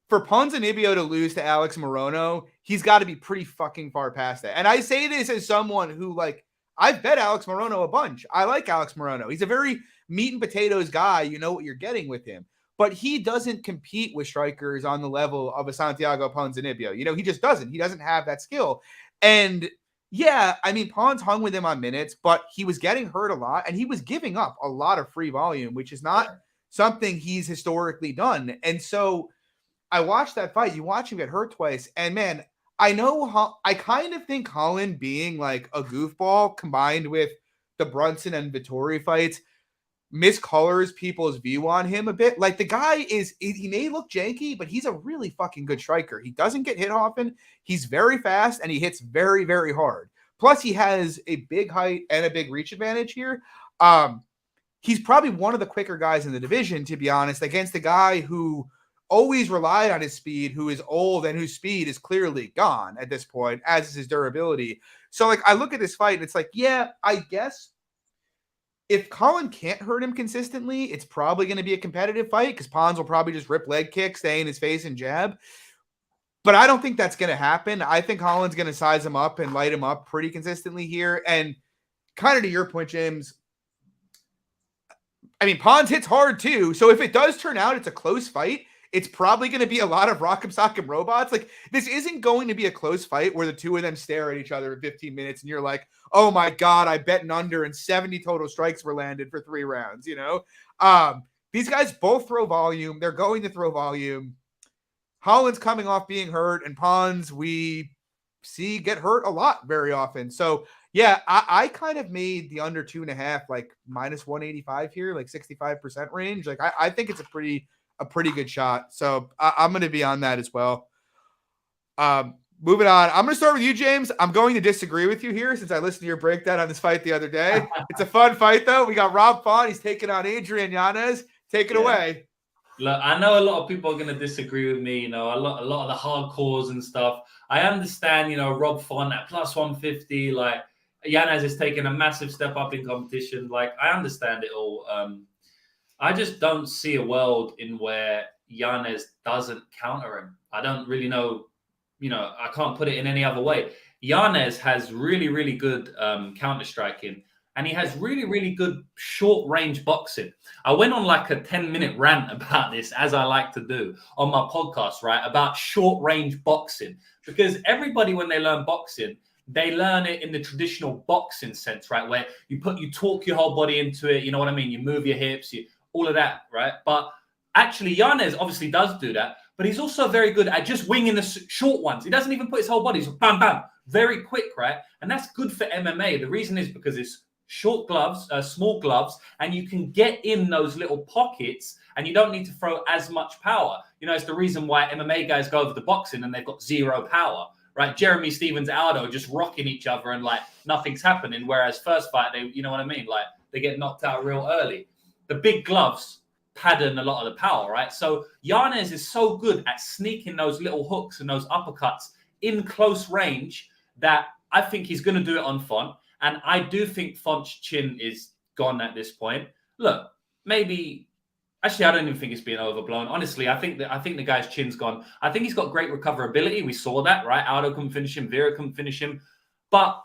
for Ponzinibbio to lose to Alex Morono, he's got to be pretty fucking far past that. And I say this as someone who, like, I've bet Alex Morono a bunch. I like Alex Morono. He's a very meat and potatoes guy. You know what you're getting with him. But he doesn't compete with strikers on the level of a Santiago Ponzinibbio. You know, he just doesn't. He doesn't have that skill. And yeah, I mean, Pons hung with him on minutes, but he was getting hurt a lot, and he was giving up a lot of free volume, which is not something he's historically done. And so I watched that fight. You watch him get hurt twice, and man, I kind of think Holland being like a goofball combined with the Brunson and Vettori fights miscolors people's view on him a bit. Like, the guy he may look janky, but he's a really fucking good striker. He doesn't get hit often. He's very fast, and he hits very, very hard. Plus, he has a big height and a big reach advantage here. He's probably one of the quicker guys in the division, to be honest, against a guy who always relied on his speed, who is old and whose speed is clearly gone at this point, as is his durability. So, like, I look at this fight, and it's like, yeah, I guess if Colin can't hurt him consistently, it's probably going to be a competitive fight because Pons will probably just rip leg kick, stay in his face, and jab. But I don't think that's going to happen. I think Holland's going to size him up and light him up pretty consistently here. And kind of to your point, James, I mean, Pons hits hard too. So if it does turn out it's a close fight, it's probably going to be a lot of rock'em sock'em robots. Like, this isn't going to be a close fight where the two of them stare at each other in 15 minutes and you're like, oh my God, I bet an under and 70 total strikes were landed for 3 rounds, you know? These guys both throw volume. They're going to throw volume. Holland's coming off being hurt, and Pons we see get hurt a lot very often. So yeah, I kind of made the under 2.5, like minus 185 here, like 65% range. Like I think it's a pretty good shot. So I'm going to be on that as well. Moving on. I'm going to start with you, James. I'm going to disagree with you here since I listened to your breakdown on this fight the other day. It's a fun fight, though. We got Rob Font. He's taking on Adrian Yanez. Take it away. Look, I know a lot of people are going to disagree with me. You know, a lot of the hardcores and stuff. I understand, you know, Rob Font at plus 150. Like, Yanez is taking a massive step up in competition. Like, I understand it all. I just don't see a world in where Yanez doesn't counter him. I don't really know. You know, I can't put it in any other way. Yanez has really, really good counter striking, and he has really, really good short range boxing. I went on like a 10-minute rant about this, as I like to do on my podcast, right? About short range boxing, because everybody, when they learn boxing, they learn it in the traditional boxing sense, right? Where you talk your whole body into it. You know what I mean? You move your hips, all of that, right? But actually, Yanez obviously does do that. But he's also very good at just winging the short ones. He doesn't even put his whole body. He's bam, bam, very quick, right? And that's good for MMA. The reason is because it's short gloves, small gloves, and you can get in those little pockets and you don't need to throw as much power. You know, it's the reason why MMA guys go over to boxing and they've got zero power, right? Jeremy Stevens, Aldo just rocking each other and like nothing's happening. Whereas first fight, they, you know what I mean? Like they get knocked out real early. The big gloves pattern a lot of the power, right? So Yanez is so good at sneaking those little hooks and those uppercuts in close range that I think he's going to do it on Font. And I do think Font's chin is gone at this point. Look, maybe actually I don't even think it's being overblown. Honestly, I think the guy's chin's gone. I think he's got great recoverability. We saw that, right? Aldo couldn't finish him, Vera couldn't finish him. But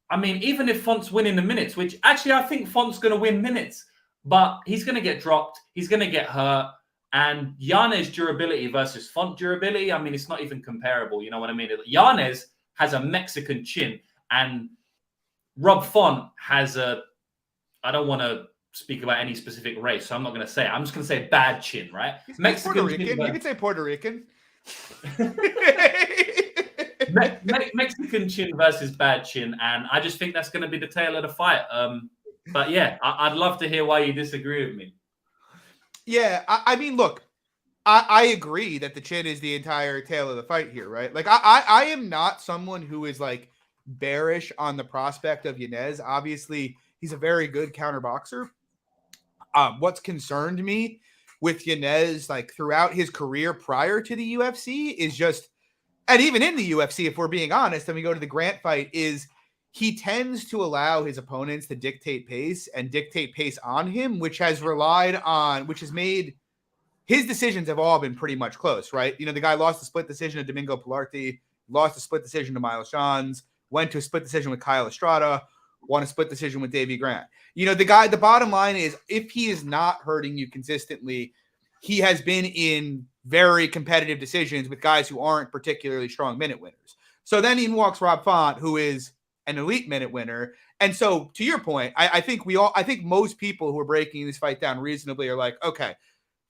I mean, even if Font's winning the minutes, which actually I think Font's going to win minutes, but he's going to get dropped, he's going to get hurt. And Yanez durability versus Font durability, I mean, it's not even comparable. You know what I mean? Yanez has a Mexican chin, and Rob Font has a, I don't want to speak about any specific race, so I'm not going to say it. I'm just going to say bad chin, right? He's Mexican Puerto Rican. You could say Puerto Rican. Mexican chin versus bad chin, and I just think that's going to be the tail of the fight. But yeah, I'd love to hear why you disagree with me. Yeah, I mean, look, I agree that the chin is the entire tail of the fight here, right? Like, I am not someone who is like bearish on the prospect of Yanez. Obviously, he's a very good counter boxer. What's concerned me with Yanez, like throughout his career prior to the UFC, is just, and even in the UFC, if we're being honest, and we go to the Grant fight, is he tends to allow his opponents to dictate pace and dictate pace on him, which has made his decisions have all been pretty much close, right? You know, the guy lost a split decision to Domingo Pilarte, lost a split decision to Miles Johns, went to a split decision with Kyle Estrada, won a split decision with Davey Grant. You know, the bottom line is, if he is not hurting you consistently, he has been in very competitive decisions with guys who aren't particularly strong minute winners. So then in walks Rob Font, who is an elite minute winner. And so to your point, I think most people who are breaking this fight down reasonably are like, okay,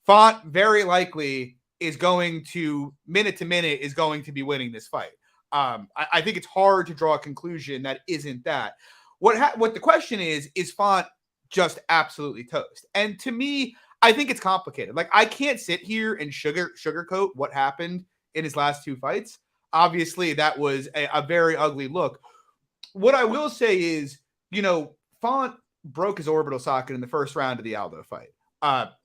Font very likely is going to minute is going to be winning this fight. I think it's hard to draw a conclusion that isn't that. What the question is Font just absolutely toast? And to me, I think it's complicated. Like, I can't sit here and sugarcoat what happened in his last two fights. Obviously, that was a very ugly look. What I will say is, you know, Font broke his orbital socket in the first round of the Aldo fight.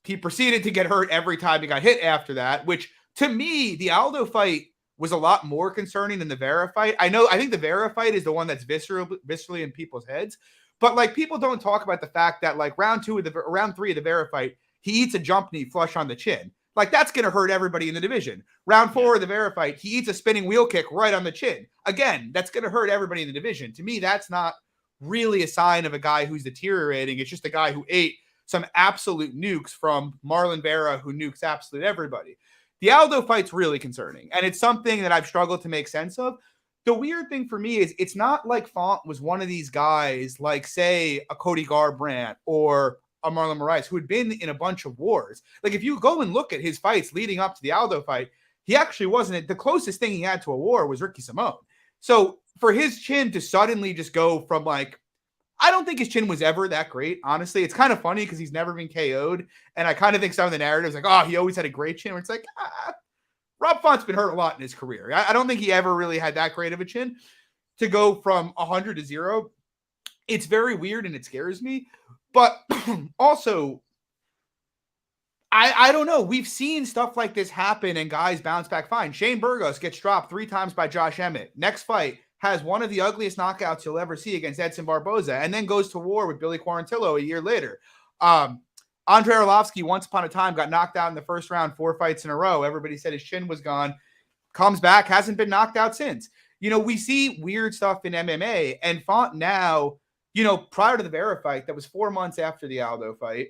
He proceeded to get hurt every time he got hit after that, which to me, the Aldo fight was a lot more concerning than the Vera fight. I think the Vera fight is the one that's viscerally in people's heads, but like, people don't talk about the fact that like round 3 of the Vera fight, he eats a jump knee flush on the chin. Like, that's going to hurt everybody in the division. Round 4 of the Vera fight, he eats a spinning wheel kick right on the chin. Again, that's going to hurt everybody in the division. To me, that's not really a sign of a guy who's deteriorating. It's just a guy who ate some absolute nukes from Marlon Vera, who nukes absolute everybody. The Aldo fight's really concerning, and it's something that I've struggled to make sense of. The weird thing for me is it's not like Font was one of these guys, like, say, a Cody Garbrandt or a Marlon Moraes, who had been in a bunch of wars. Like, if you go and look at his fights leading up to the Aldo fight, he actually wasn't. The closest thing he had to a war was Ricky Simone. So for his chin to suddenly just go from, like, I don't think his chin was ever that great, honestly. It's kind of funny because he's never been KO'd, and I kind of think some of the narratives like, oh, he always had a great chin, where it's like, Rob Font's been hurt a lot in his career. I don't think he ever really had that great of a chin. To go from 100 to 0, it's very weird and it scares me. But also, I don't know. We've seen stuff like this happen and guys bounce back fine. Shane Burgos gets dropped 3 times by Josh Emmett. Next fight has one of the ugliest knockouts you'll ever see against Edson Barboza, and then goes to war with Billy Quarantillo a year later. Andrei Arlovsky, once upon a time, got knocked out in the first round 4 fights in a row. Everybody said his chin was gone. Comes back, hasn't been knocked out since. You know, we see weird stuff in MMA, and Font now, you know, prior to the Vera fight, that was 4 months after the Aldo fight.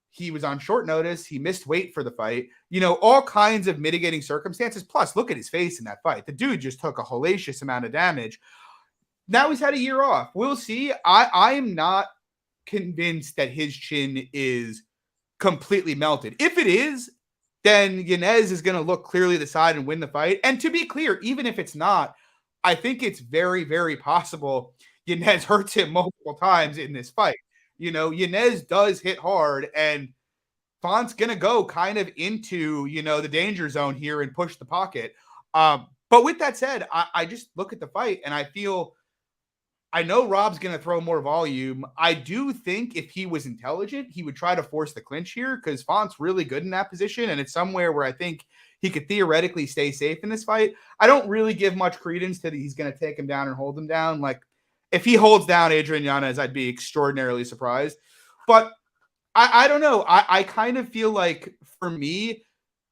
He was on short notice. He missed weight for the fight. You know, all kinds of mitigating circumstances. Plus, look at his face in that fight. The dude just took a hellacious amount of damage. Now he's had a year off. We'll see. I am not convinced that his chin is completely melted. If it is, then Yanez is going to look clearly the side and win the fight. And to be clear, even if it's not, I think it's very, very possible Yanez hurts him multiple times in this fight. Yanez does hit hard, and Font's going to go kind of into, the danger zone here and push the pocket. But with that said, I just look at the fight and I know Rob's going to throw more volume. I do think if he was intelligent, he would try to force the clinch here because Font's really good in that position. And it's somewhere where I think he could theoretically stay safe in this fight. I don't really give much credence to he's going to take him down and hold him down. Like, if he holds down Adrian Yanez, I'd be extraordinarily surprised. But I don't know. I kind of feel like for me,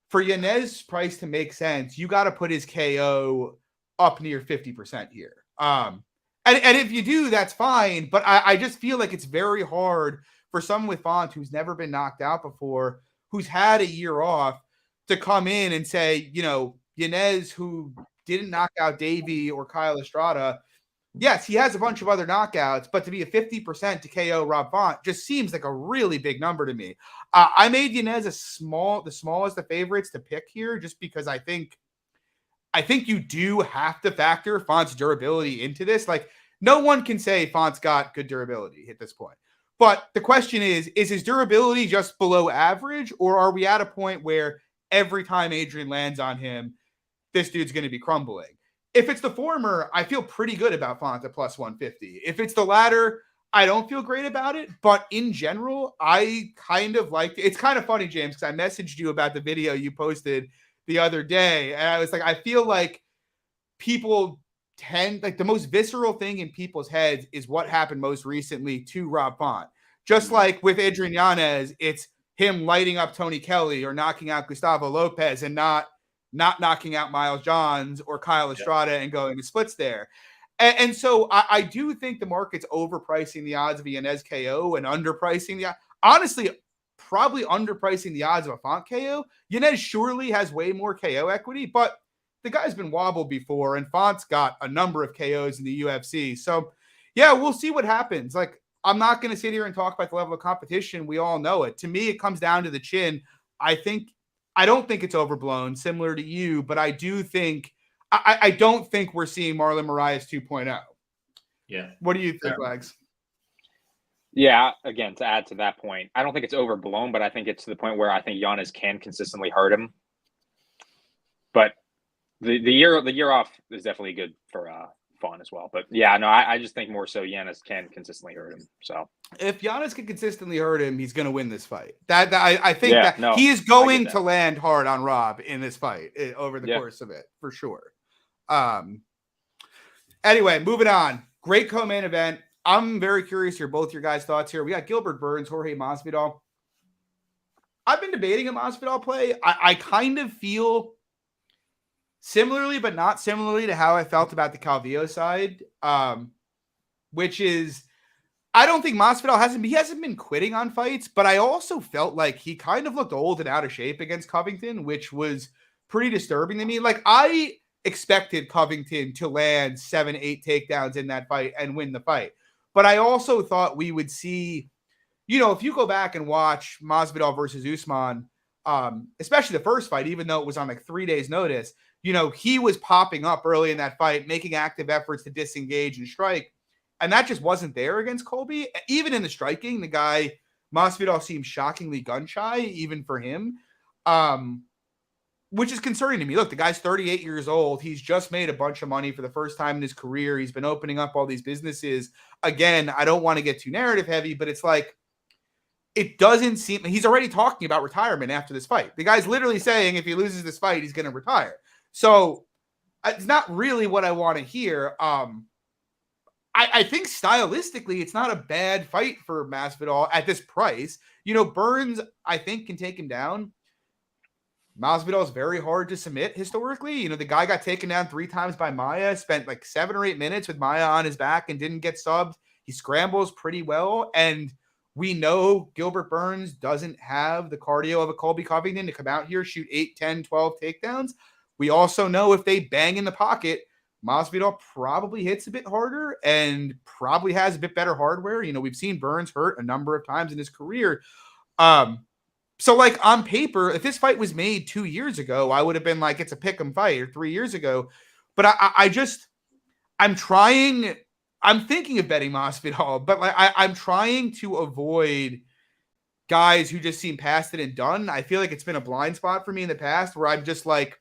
for Yanez's price to make sense, you got to put his KO up near 50% here. And if you do, that's fine. But I just feel like it's very hard for someone with Font who's never been knocked out before, who's had a year off, to come in and say, Yanez, who didn't knock out Davey or Kyle Estrada, yes, he has a bunch of other knockouts, but to be a 50% to KO Rob Font just seems like a really big number to me. I made Yanez the smallest of favorites to pick here, just because I think you do have to factor Font's durability into this. Like, no one can say Font's got good durability at this point. But the question is his durability just below average, or are we at a point where every time Adrian lands on him, this dude's going to be crumbling? If it's the former, I feel pretty good about Font at plus 150. If it's the latter, I don't feel great about it. But in general, I kind of liked it. It's kind of funny, James, because I messaged you about the video you posted the other day. And I was like, I feel like people the most visceral thing in people's heads is what happened most recently to Rob Font. Just like with Adrian Yanez, it's him lighting up Tony Kelly or knocking out Gustavo Lopez and not knocking out Miles Johns or Kyle Estrada and going to splits there. And so I do think the market's overpricing the odds of a Yanez KO and underpricing honestly, probably underpricing the odds of a Font KO. Yanez surely has way more KO equity, but the guy's been wobbled before, and Font's got a number of KOs in the UFC. So, yeah, we'll see what happens. Like, I'm not going to sit here and talk about the level of competition. We all know it. To me, it comes down to the chin. I don't think it's overblown, similar to you, but I do think I don't think we're seeing Marlon Moraes 2.0. Yeah. What do you think, Wags? Yeah, again, to add to that point, I don't think it's overblown, but I think it's to the point where I think Yanez can consistently hurt him. But the year off is definitely good for Font as well. But yeah, no, I just think more so Yanez can consistently hurt him. So if Yanez can consistently hurt him, he's going to win this fight. I think he is going to land hard on Rob in this fight over the course of it, for sure. Anyway, moving on. Great co-main event. I'm very curious to hear both your guys' thoughts here. We got Gilbert Burns, Jorge Masvidal. I've been debating a Masvidal play. I kind of feel similarly, but not similarly to how I felt about the Calvillo side, which is, I don't think Masvidal hasn't been quitting on fights, but I also felt like he kind of looked old and out of shape against Covington, which was pretty disturbing to me. Like, I expected Covington to land 7-8 takedowns in that fight and win the fight. But I also thought we would see, if you go back and watch Masvidal versus Usman, especially the first fight, even though it was on like 3 days notice, he was popping up early in that fight, making active efforts to disengage and strike. And that just wasn't there against Colby. Even in the striking, the guy, Masvidal, seemed shockingly gun shy, even for him, which is concerning to me. Look, the guy's 38 years old. He's just made a bunch of money for the first time in his career. He's been opening up all these businesses. Again, I don't want to get too narrative heavy, but it's like, it doesn't seem, he's already talking about retirement after this fight. The guy's literally saying if he loses this fight, he's going to retire. So it's not really what I want to hear. I think stylistically, it's not a bad fight for Masvidal at this price. Burns, I think, can take him down. Masvidal is very hard to submit historically. The guy got taken down 3 times by Maia, spent like 7 or 8 minutes with Maia on his back and didn't get subbed. He scrambles pretty well. And we know Gilbert Burns doesn't have the cardio of a Colby Covington to come out here, shoot 8, 10, 12 takedowns. We also know if they bang in the pocket, Masvidal probably hits a bit harder and probably has a bit better hardware. We've seen Burns hurt a number of times in his career. So, like, on paper, if this fight was made 2 years ago, I would have been like, it's a pick'em fight, or 3 years ago. But I'm trying I'm thinking of betting Masvidal, but like I'm trying to avoid guys who just seem past it and done. I feel like it's been a blind spot for me in the past where I'm just like,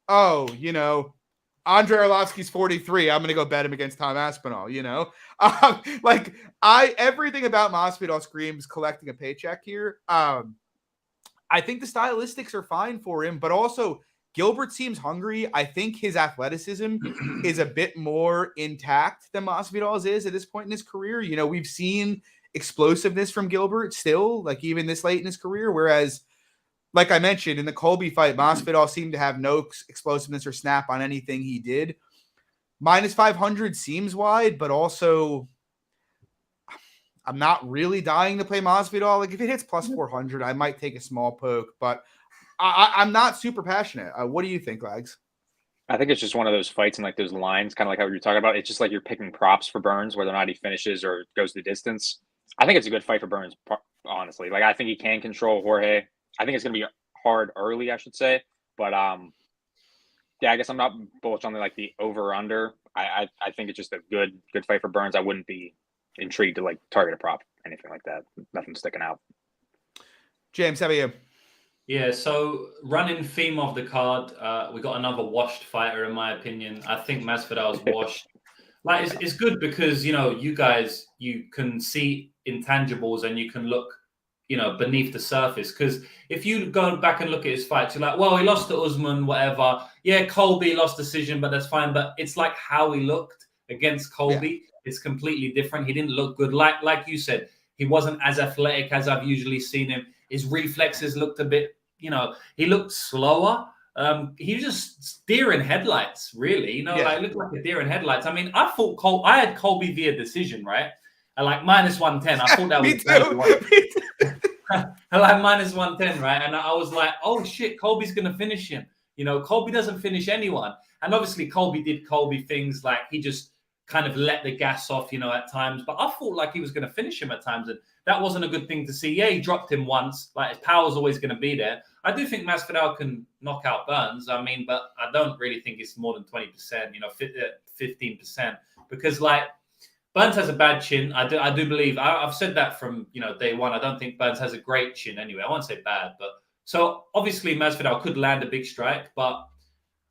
oh, Andre Arlovsky's 43. I'm going to go bet him against Tom Aspinall, everything about Masvidal screams collecting a paycheck here. I think the stylistics are fine for him, but also Gilbert seems hungry. I think his athleticism is a bit more intact than Masvidal's is at this point in his career. We've seen explosiveness from Gilbert still, like even this late in his career, whereas like I mentioned in the Colby fight, Masvidal seemed to have no explosiveness or snap on anything he did. Minus 500 seems wide, but also I'm not really dying to play Masvidal. Like if it hits plus 400, I might take a small poke, but I'm not super passionate. What do you think, Lags? I think it's just one of those fights and like those lines, kind of like how you're talking about. It's just like you're picking props for Burns, whether or not he finishes or goes the distance. I think it's a good fight for Burns, honestly. Like I think he can control Jorge. I think it's going to be hard early, I should say. But yeah, I guess I'm not bullish on the over under. I think it's just a good fight for Burns. I wouldn't be intrigued to like target a prop, anything like that. Nothing sticking out. James, how about you? Yeah, so running theme of the card, we got another washed fighter, in my opinion. I think Masvidal's washed. Like it's good because you guys, you can see intangibles and you can look beneath the surface. Because if you go back and look at his fights, you're like, well, he lost to Usman, whatever. Yeah, Colby lost decision, but that's fine. But it's like how he looked against Colby. Yeah. It's completely different. He didn't look good. Like you said, he wasn't as athletic as I've usually seen him. His reflexes looked a bit, he looked slower. He was just deer in headlights, really. Like looked like a deer in headlights. I mean, I thought I had Colby via decision, right? At like minus 110. I thought that was like minus 110, right? And I was like, oh shit, Colby's gonna finish him. Colby doesn't finish anyone. And obviously Colby did Colby things, like he just kind of let the gas off, at times. But I thought like he was gonna finish him at times, and that wasn't a good thing to see. Yeah, he dropped him once. Like his power's always gonna be there. I do think Masvidal can knock out Burns. I mean, but I don't really think it's more than 20%, 15%, because like Burns has a bad chin. I do believe I've said that from day one. I don't think Burns has a great chin anyway. I won't say bad, but so obviously Masvidal could land a big strike, but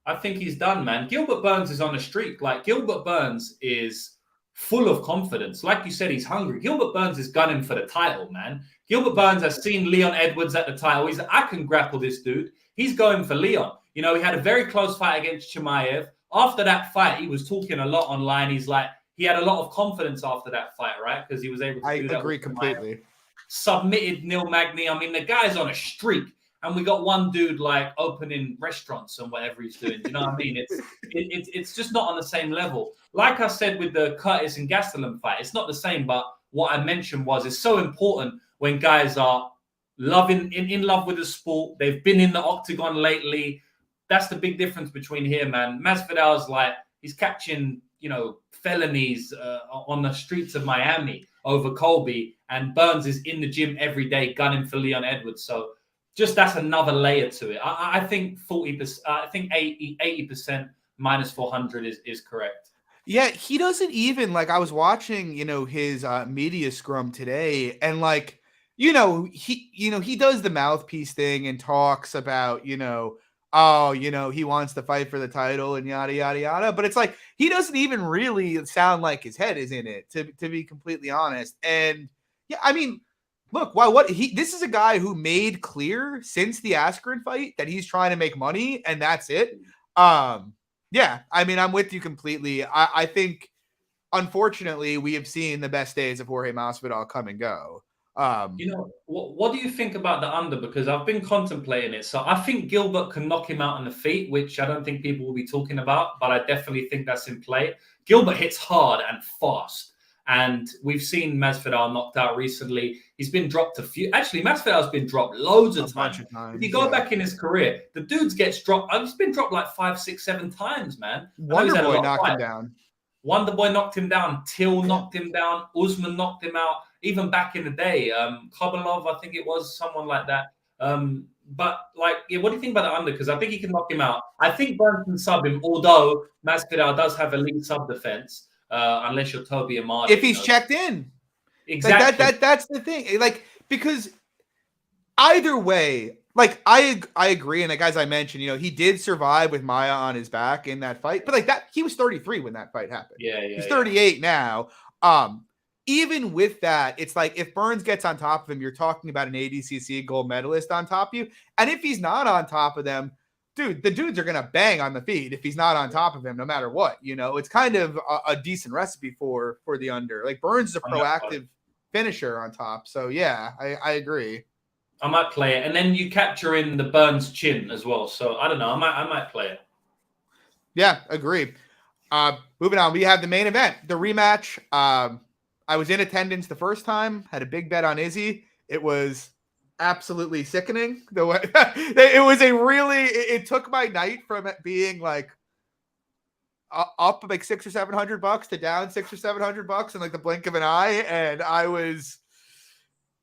I think he's done, man. Gilbert Burns is on a streak. Like Gilbert Burns is full of confidence. Like you said, he's hungry. Gilbert Burns is gunning for the title, man. Gilbert Burns has seen Leon Edwards at the title. He's like, I can grapple this dude. He's going for Leon. He had a very close fight against Chimaev. After that fight, he was talking a lot online. He's like, he had a lot of confidence after that fight, right? Because he was able to do that. I agree completely. Submitted Neil Magny. I mean, the guy's on a streak. And we got one dude like opening restaurants and whatever he's doing. Do you know what I mean? It's just not on the same level. Like I said with the Curtis and Gastelum fight, it's not the same. But what I mentioned was it's so important when guys are in love with the sport. They've been in the octagon lately. That's the big difference between here, man. Masvidal's like he's catching felonies on the streets of Miami over Colby, and Burns is in the gym every day gunning for Leon Edwards. So just that's another layer to it. I think 40%. I think 80% minus 400 is correct. Yeah, he doesn't even like. I was watching, his media scrum today, and like, he does the mouthpiece thing and talks about, he wants to fight for the title and yada yada yada. But it's like he doesn't even really sound like his head is in it, to be completely honest. And yeah, I mean. Look, this is a guy who made clear since the Askren fight that he's trying to make money, and that's it. Yeah, I mean, I'm with you completely. I think, unfortunately, we have seen the best days of Jorge Masvidal come and go. What do you think about the under? Because I've been contemplating it. So I think Gilbert can knock him out on the feet, which I don't think people will be talking about, but I definitely think that's in play. Gilbert hits hard and fast. And we've seen Masvidal knocked out recently. He's been dropped a few. Actually, Masvidal's been dropped loads of times. If you go back in his career, the dude gets dropped. He's been dropped like 5, 6, 7 times, man. Wonder Boy knocked him down. Wonder Boy knocked him down. Till knocked him down. Usman knocked him out. Even back in the day, Kobalov, I think it was, someone like that. But like, yeah, what do you think about the under? Because I think he can knock him out. I think Burns can sub him, although Masvidal does have elite sub defense. unless you're Toby Amado. If he's checked in. Exactly. Like that's the thing. Like, because either way, like I agree. And like, as I mentioned, he did survive with Maya on his back in that fight, but like that, he was 33 when that fight happened. He's 38 now. Even with that, it's like if Burns gets on top of him, you're talking about an ADCC gold medalist on top of you. And if he's not on top of them, dude, the dudes are going to bang on the feet if he's not on top of him, no matter what. It's kind of a decent recipe for the under. Like, Burns is a proactive finisher on top. So, yeah, I agree. I might play it. And then you capture in the Burns chin as well. So, I don't know. I might play it. Yeah, agree. Moving on, we have the main event, the rematch. I was in attendance the first time, had a big bet on Izzy. It was absolutely sickening. The way it was it took my night from it being like up like $600 or $700 to down $600 or $700 in like the blink of an eye, and I was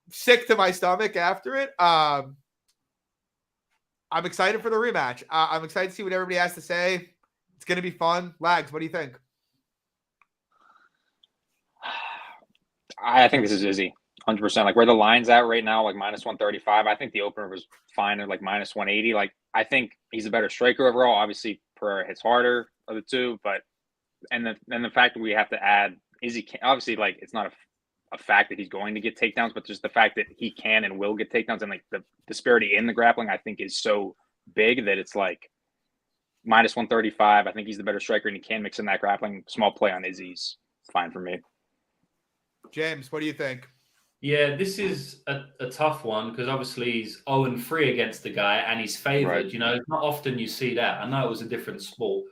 sick to my stomach after it. I'm excited for the rematch. I'm excited to see what everybody has to say. It's going to be fun. Lags, what do you think? I think this is Izzy, 100%. Like, where the line's at right now, like -135. I think the opener was fine at like -180. Like, I think he's a better striker overall. Obviously, Pereira hits harder of the two, but and the fact that we have to add Izzy, obviously, like, it's not a fact that he's going to get takedowns, but just the fact that he can and will get takedowns, and like the disparity in the grappling, I think, is so big that it's like -135. I think he's the better striker, and he can mix in that grappling. Small play on Izzy's fine for me. James, what do you think? Yeah, this is a tough one because obviously he's 0-3 against the guy and he's favored. Right. It's not often you see that. I know it was a different sport.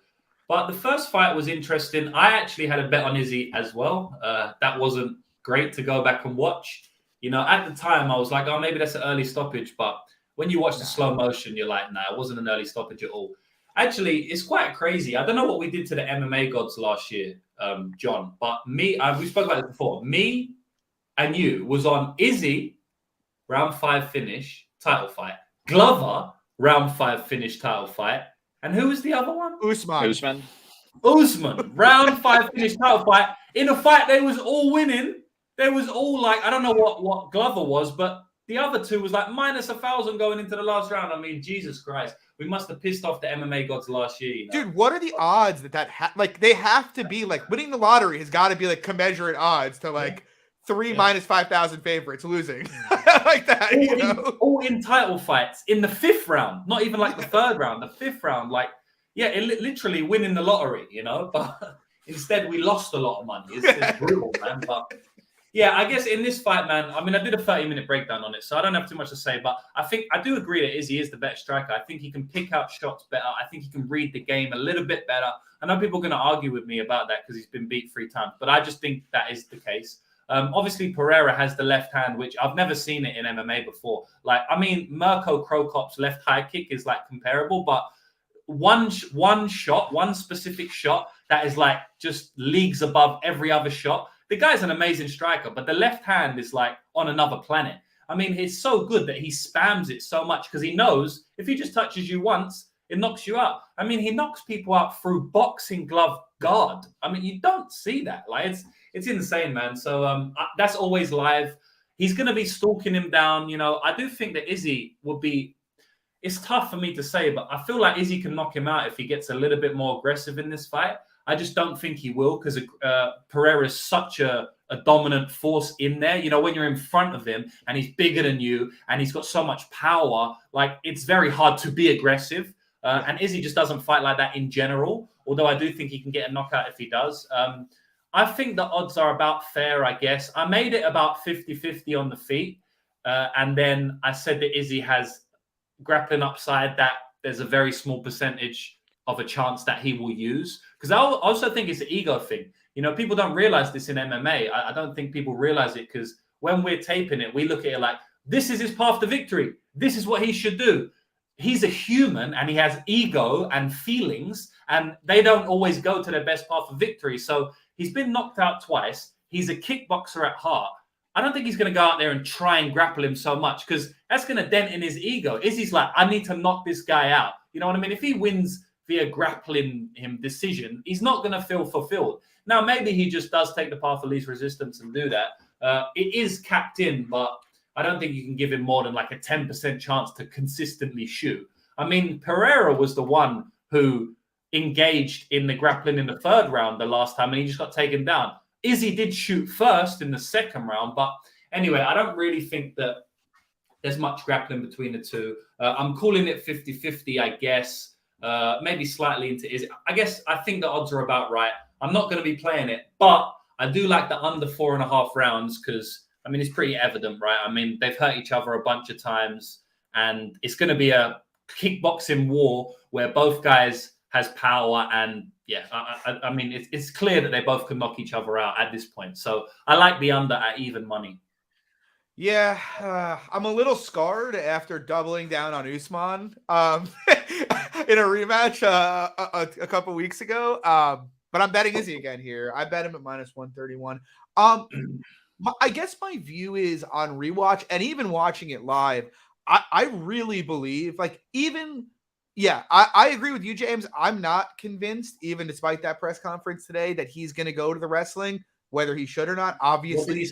But the first fight was interesting. I actually had a bet on Izzy as well. That wasn't great to go back and watch. At the time, I was like, oh, maybe that's an early stoppage. But when you watch the slow motion, you're like, nah, it wasn't an early stoppage at all. Actually, it's quite crazy. I don't know what we did to the MMA gods last year, John, but we spoke about this before. Me and you was on Izzy, round 5 finish, title fight. Glover, round 5 finish, title fight. And who was the other one? Usman, round 5 finish, title fight. In a fight, they was all winning. They was all like, I don't know what Glover was, but the other two was like -1,000 going into the last round. I mean, Jesus Christ. We must have pissed off the MMA gods last year. Dude, what are the odds that they have to be like winning the lottery has got to be like commensurate odds to like 3 -5,000 favorites losing like that. All in title fights in the 5th round, not even like the 3rd round, the 5th round. Like, literally winning the lottery, but instead we lost a lot of money. It's brutal, man. But yeah, I guess in this fight, man, I mean, I did a 30-minute breakdown on it, so I don't have too much to say, but I do agree that Izzy is the better striker. I think he can pick out shots better. I think he can read the game a little bit better. I know people are going to argue with me about that because he's been beat 3 times, but I just think that is the case. Obviously, Pereira has the left hand, which I've never seen it in MMA before. Like, I mean, Mirko Krokop's left high kick is like comparable, but one specific shot that is like just leagues above every other shot. The guy's an amazing striker, but the left hand is like on another planet. I mean, he's so good that he spams it so much because he knows if he just touches you once, it knocks you out. I mean, he knocks people out through boxing glove guard. I mean, you don't see that. Like, it's insane, man. So that's always live. He's going to be stalking him down. I do think that Izzy would be. It's tough for me to say, but I feel like Izzy can knock him out if he gets a little bit more aggressive in this fight. I just don't think he will because Pereira is such a dominant force in there. When you're in front of him and he's bigger than you and he's got so much power, like it's very hard to be aggressive. And Izzy just doesn't fight like that in general, although I do think he can get a knockout if he does. I think the odds are about fair, I guess. I made it about 50-50 on the feet. And then I said that Izzy has grappling upside that there's a very small percentage of a chance that he will use. Because I also think it's an ego thing. People don't realize this in MMA. I don't think people realize it because when we're taping it, we look at it like, this is his path to victory. This is what he should do. He's a human and he has ego and feelings, and they don't always go to their best path of victory. So he's been knocked out twice. He's a kickboxer at heart. I don't think he's going to go out there and try and grapple him so much because that's going to dent in his ego. Izzy's like, I need to knock this guy out. You know what I mean? If he wins via grappling him decision, he's not going to feel fulfilled. Now, maybe he just does take the path of least resistance and do that. It is capped in, but I don't think you can give him more than like a 10% chance to consistently shoot. I mean, Pereira was the one who engaged in the grappling in the third round the last time, and he just got taken down. Izzy did shoot first in the second round, but anyway, I don't really think that there's much grappling between the two. I'm calling it 50-50, I guess. Maybe slightly into Izzy. I think the odds are about right. I'm not going to be playing it, but I do like the under 4.5 rounds because, I mean, it's pretty evident, right? I mean, they've hurt each other a bunch of times, and it's going to be a kickboxing war where both guys has power, and yeah, I mean, it's clear that they both can knock each other out at this point. So I like the under at even money. Yeah, I'm a little scarred after doubling down on Usman in a rematch a couple weeks ago. But I'm betting Izzy again here. I bet him at -131. I guess my view is on rewatch and even watching it live, I really believe, like, even, yeah, I agree with you, James. I'm not convinced, even despite that press conference today, that he's going to go to the wrestling, whether he should or not. Obviously,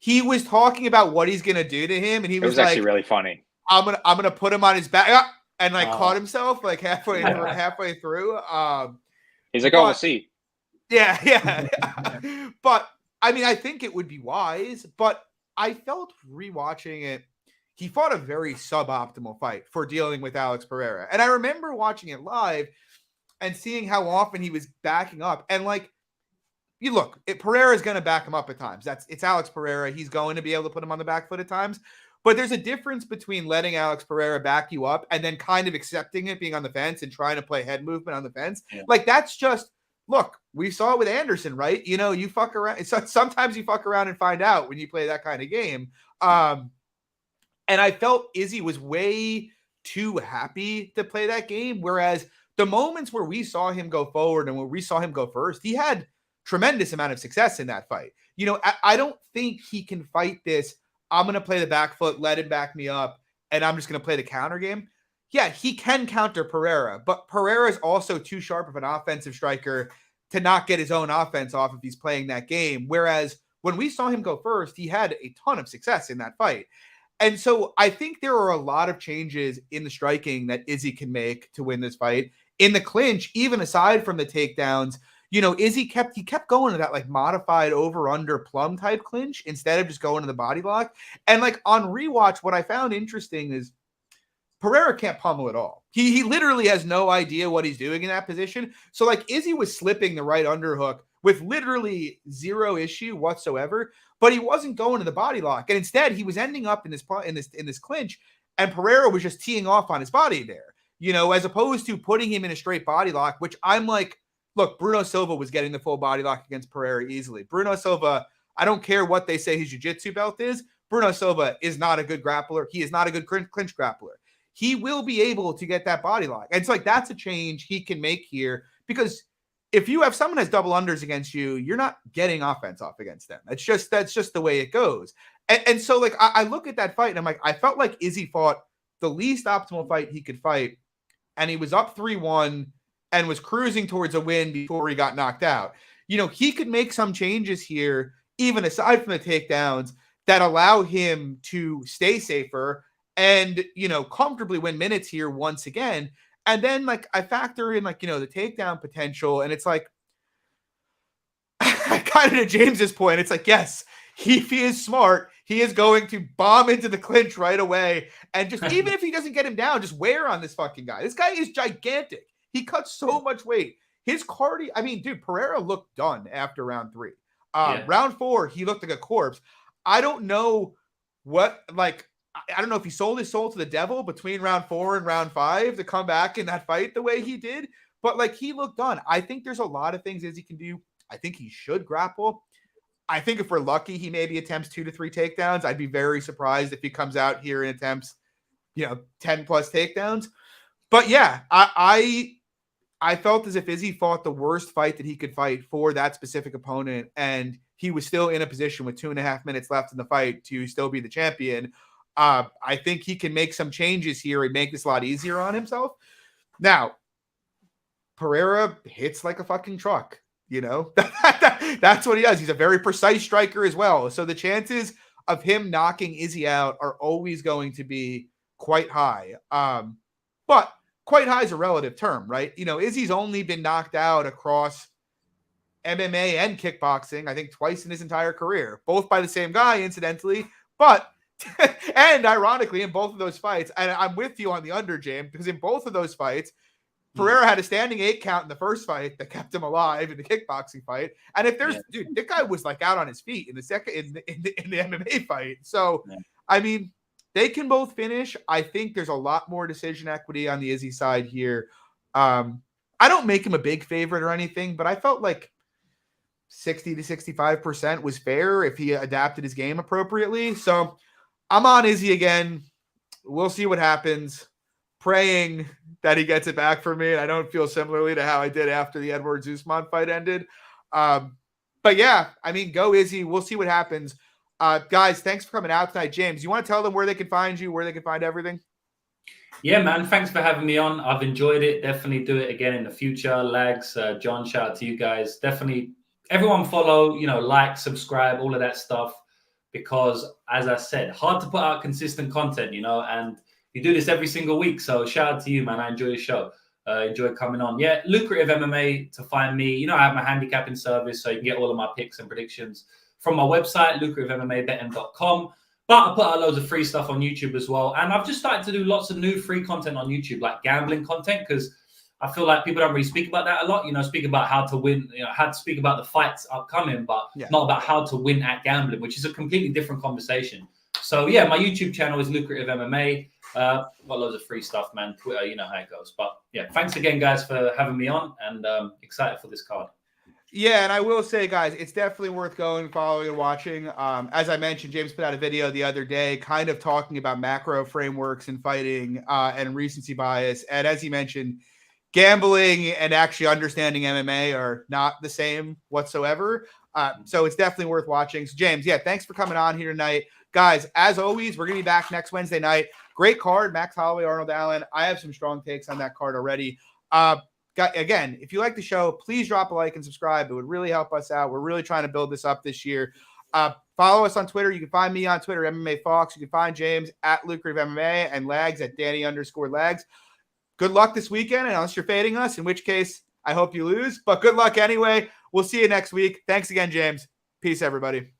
he was talking about what he's going to do to him, and he was like, actually really funny. I'm gonna put him on his back, and like caught himself like halfway through. He's like, we'll see. Yeah. But I mean, I think it would be wise, but I felt rewatching it, he fought a very suboptimal fight for dealing with Alex Pereira. And I remember watching it live and seeing how often he was backing up. And like, you look, Pereira is going to back him up at times. It's Alex Pereira. He's going to be able to put him on the back foot at times. But there's a difference between letting Alex Pereira back you up and then kind of accepting it, being on the fence and trying to play head movement on the fence. Yeah. Like, that's just, look, we saw it with Anderson, right? You know, you fuck around. Sometimes you fuck around and find out when you play that kind of game. And I felt Izzy was way too happy to play that game. Whereas the moments where we saw him go forward and where we saw him go first, he had tremendous amount of success in that fight. You know, I don't think he can fight this. I'm going to play the back foot, let him back me up, and I'm just going to play the counter game. Yeah, he can counter Pereira, but Pereira is also too sharp of an offensive striker to not get his own offense off if he's playing that game. Whereas when we saw him go first, he had a ton of success in that fight. And so I think there are a lot of changes in the striking that Izzy can make to win this fight. In the clinch, even aside from the takedowns, you know, Izzy kept going to that like modified over-under plum type clinch instead of just going to the body lock. And like on rewatch, what I found interesting is Pereira can't pummel at all. He literally has no idea what he's doing in that position. So like Izzy was slipping the right underhook with literally zero issue whatsoever, but he wasn't going to the body lock. And instead he was ending up in this clinch, and Pereira was just teeing off on his body there, you know, as opposed to putting him in a straight body lock, which I'm like, look, Bruno Silva was getting the full body lock against Pereira easily. Bruno Silva, I don't care what they say his jiu-jitsu belt is. Bruno Silva is not a good grappler. He is not a good clinch grappler. He will be able to get that body lock. And it's like, that's a change he can make here, because if someone has double unders against you, you're not getting offense off against them. That's just the way it goes. And so like, I look at that fight and I'm like, I felt like Izzy fought the least optimal fight he could fight. And he was up 3-1 and was cruising towards a win before he got knocked out. You know, he could make some changes here, even aside from the takedowns, that allow him to stay safer and, you know, comfortably win minutes here once again. And then, like, I factor in, like, you know, the takedown potential, and it's like, kind of to James's point, it's like, yes, if he is smart, he is going to bomb into the clinch right away. And just, even if he doesn't get him down, just wear on this fucking guy. This guy is gigantic. He cuts so much weight. His cardio, I mean, dude, Pereira looked done after round 3. Round 4, he looked like a corpse. I don't know what, like, I don't know if he sold his soul to the devil between round 4 and round 5 to come back in that fight the way he did, but like, he looked done. I think there's a lot of things Izzy can do. I think he should grapple. I think if we're lucky, he maybe attempts 2 to 3 takedowns. I'd be very surprised if he comes out here and attempts, you know, 10 plus takedowns. But yeah, I felt as if Izzy fought the worst fight that he could fight for that specific opponent, and he was still in a position with 2.5 minutes left in the fight to still be the champion. I think he can make some changes here and make this a lot easier on himself. Now, Pereira hits like a fucking truck. You know, that's what he does. He's a very precise striker as well. So the chances of him knocking Izzy out are always going to be quite high. But quite high is a relative term, right? You know, Izzy's only been knocked out across MMA and kickboxing, I think twice in his entire career, both by the same guy, incidentally. But, and ironically, in both of those fights, and I'm with you on the under, James, because in both of those fights, Pereira had a standing 8 count in the first fight that kept him alive in the kickboxing fight. And if there's, dude, that guy was like out on his feet in the second, in the MMA fight. So, I mean, they can both finish. I think there's a lot more decision equity on the Izzy side here. I don't make him a big favorite or anything, but I felt like 60 to 65% was fair if he adapted his game appropriately. So I'm on Izzy again. We'll see what happens. Praying that he gets it back for me. And I don't feel similarly to how I did after the Edwards-Usman fight ended. But yeah, I mean, go Izzy. We'll see what happens. Guys, thanks for coming out tonight. James, you want to tell them where they can find you, where they can find everything? Yeah, man. Thanks for having me on. I've enjoyed it. Definitely do it again in the future. Lags, John, shout out to you guys. Definitely everyone follow, like, subscribe, all of that stuff. Because as I said, hard to put out consistent content, and you do this every single week. So shout out to you, man. I enjoy your show. Enjoy coming on. Yeah, Lucrative MMA to find me. I have my handicapping service, so you can get all of my picks and predictions from my website, lucrativemmabetting.com. But I put out loads of free stuff on YouTube as well. And I've just started to do lots of new free content on YouTube, like gambling content, because I feel like people don't really speak about that a lot. Speak about how to win, how to speak about the fights upcoming, but not about how to win at gambling, which is a completely different conversation. So yeah, my YouTube channel is Lucrative MMA. Got loads of free stuff, man. Twitter, you know how it goes. But yeah, thanks again, guys, for having me on, and excited for this card. Yeah, and I will say, guys, it's definitely worth going, following, and watching. As I mentioned, James put out a video the other day kind of talking about macro frameworks in fighting and recency bias. And as he mentioned, gambling and actually understanding MMA are not the same whatsoever. So it's definitely worth watching. So, James, yeah, thanks for coming on here tonight. Guys, as always, we're going to be back next Wednesday night. Great card, Max Holloway, Arnold Allen. I have some strong takes on that card already. Again, if you like the show, please drop a like and subscribe. It would really help us out. We're really trying to build this up this year. Follow us on Twitter. You can find me on Twitter, MMA Fox. You can find James at Lucrative MMA and Lags at Danny_Lags. Good luck this weekend, unless you're fading us, in which case I hope you lose. But good luck anyway. We'll see you next week. Thanks again, James. Peace, everybody.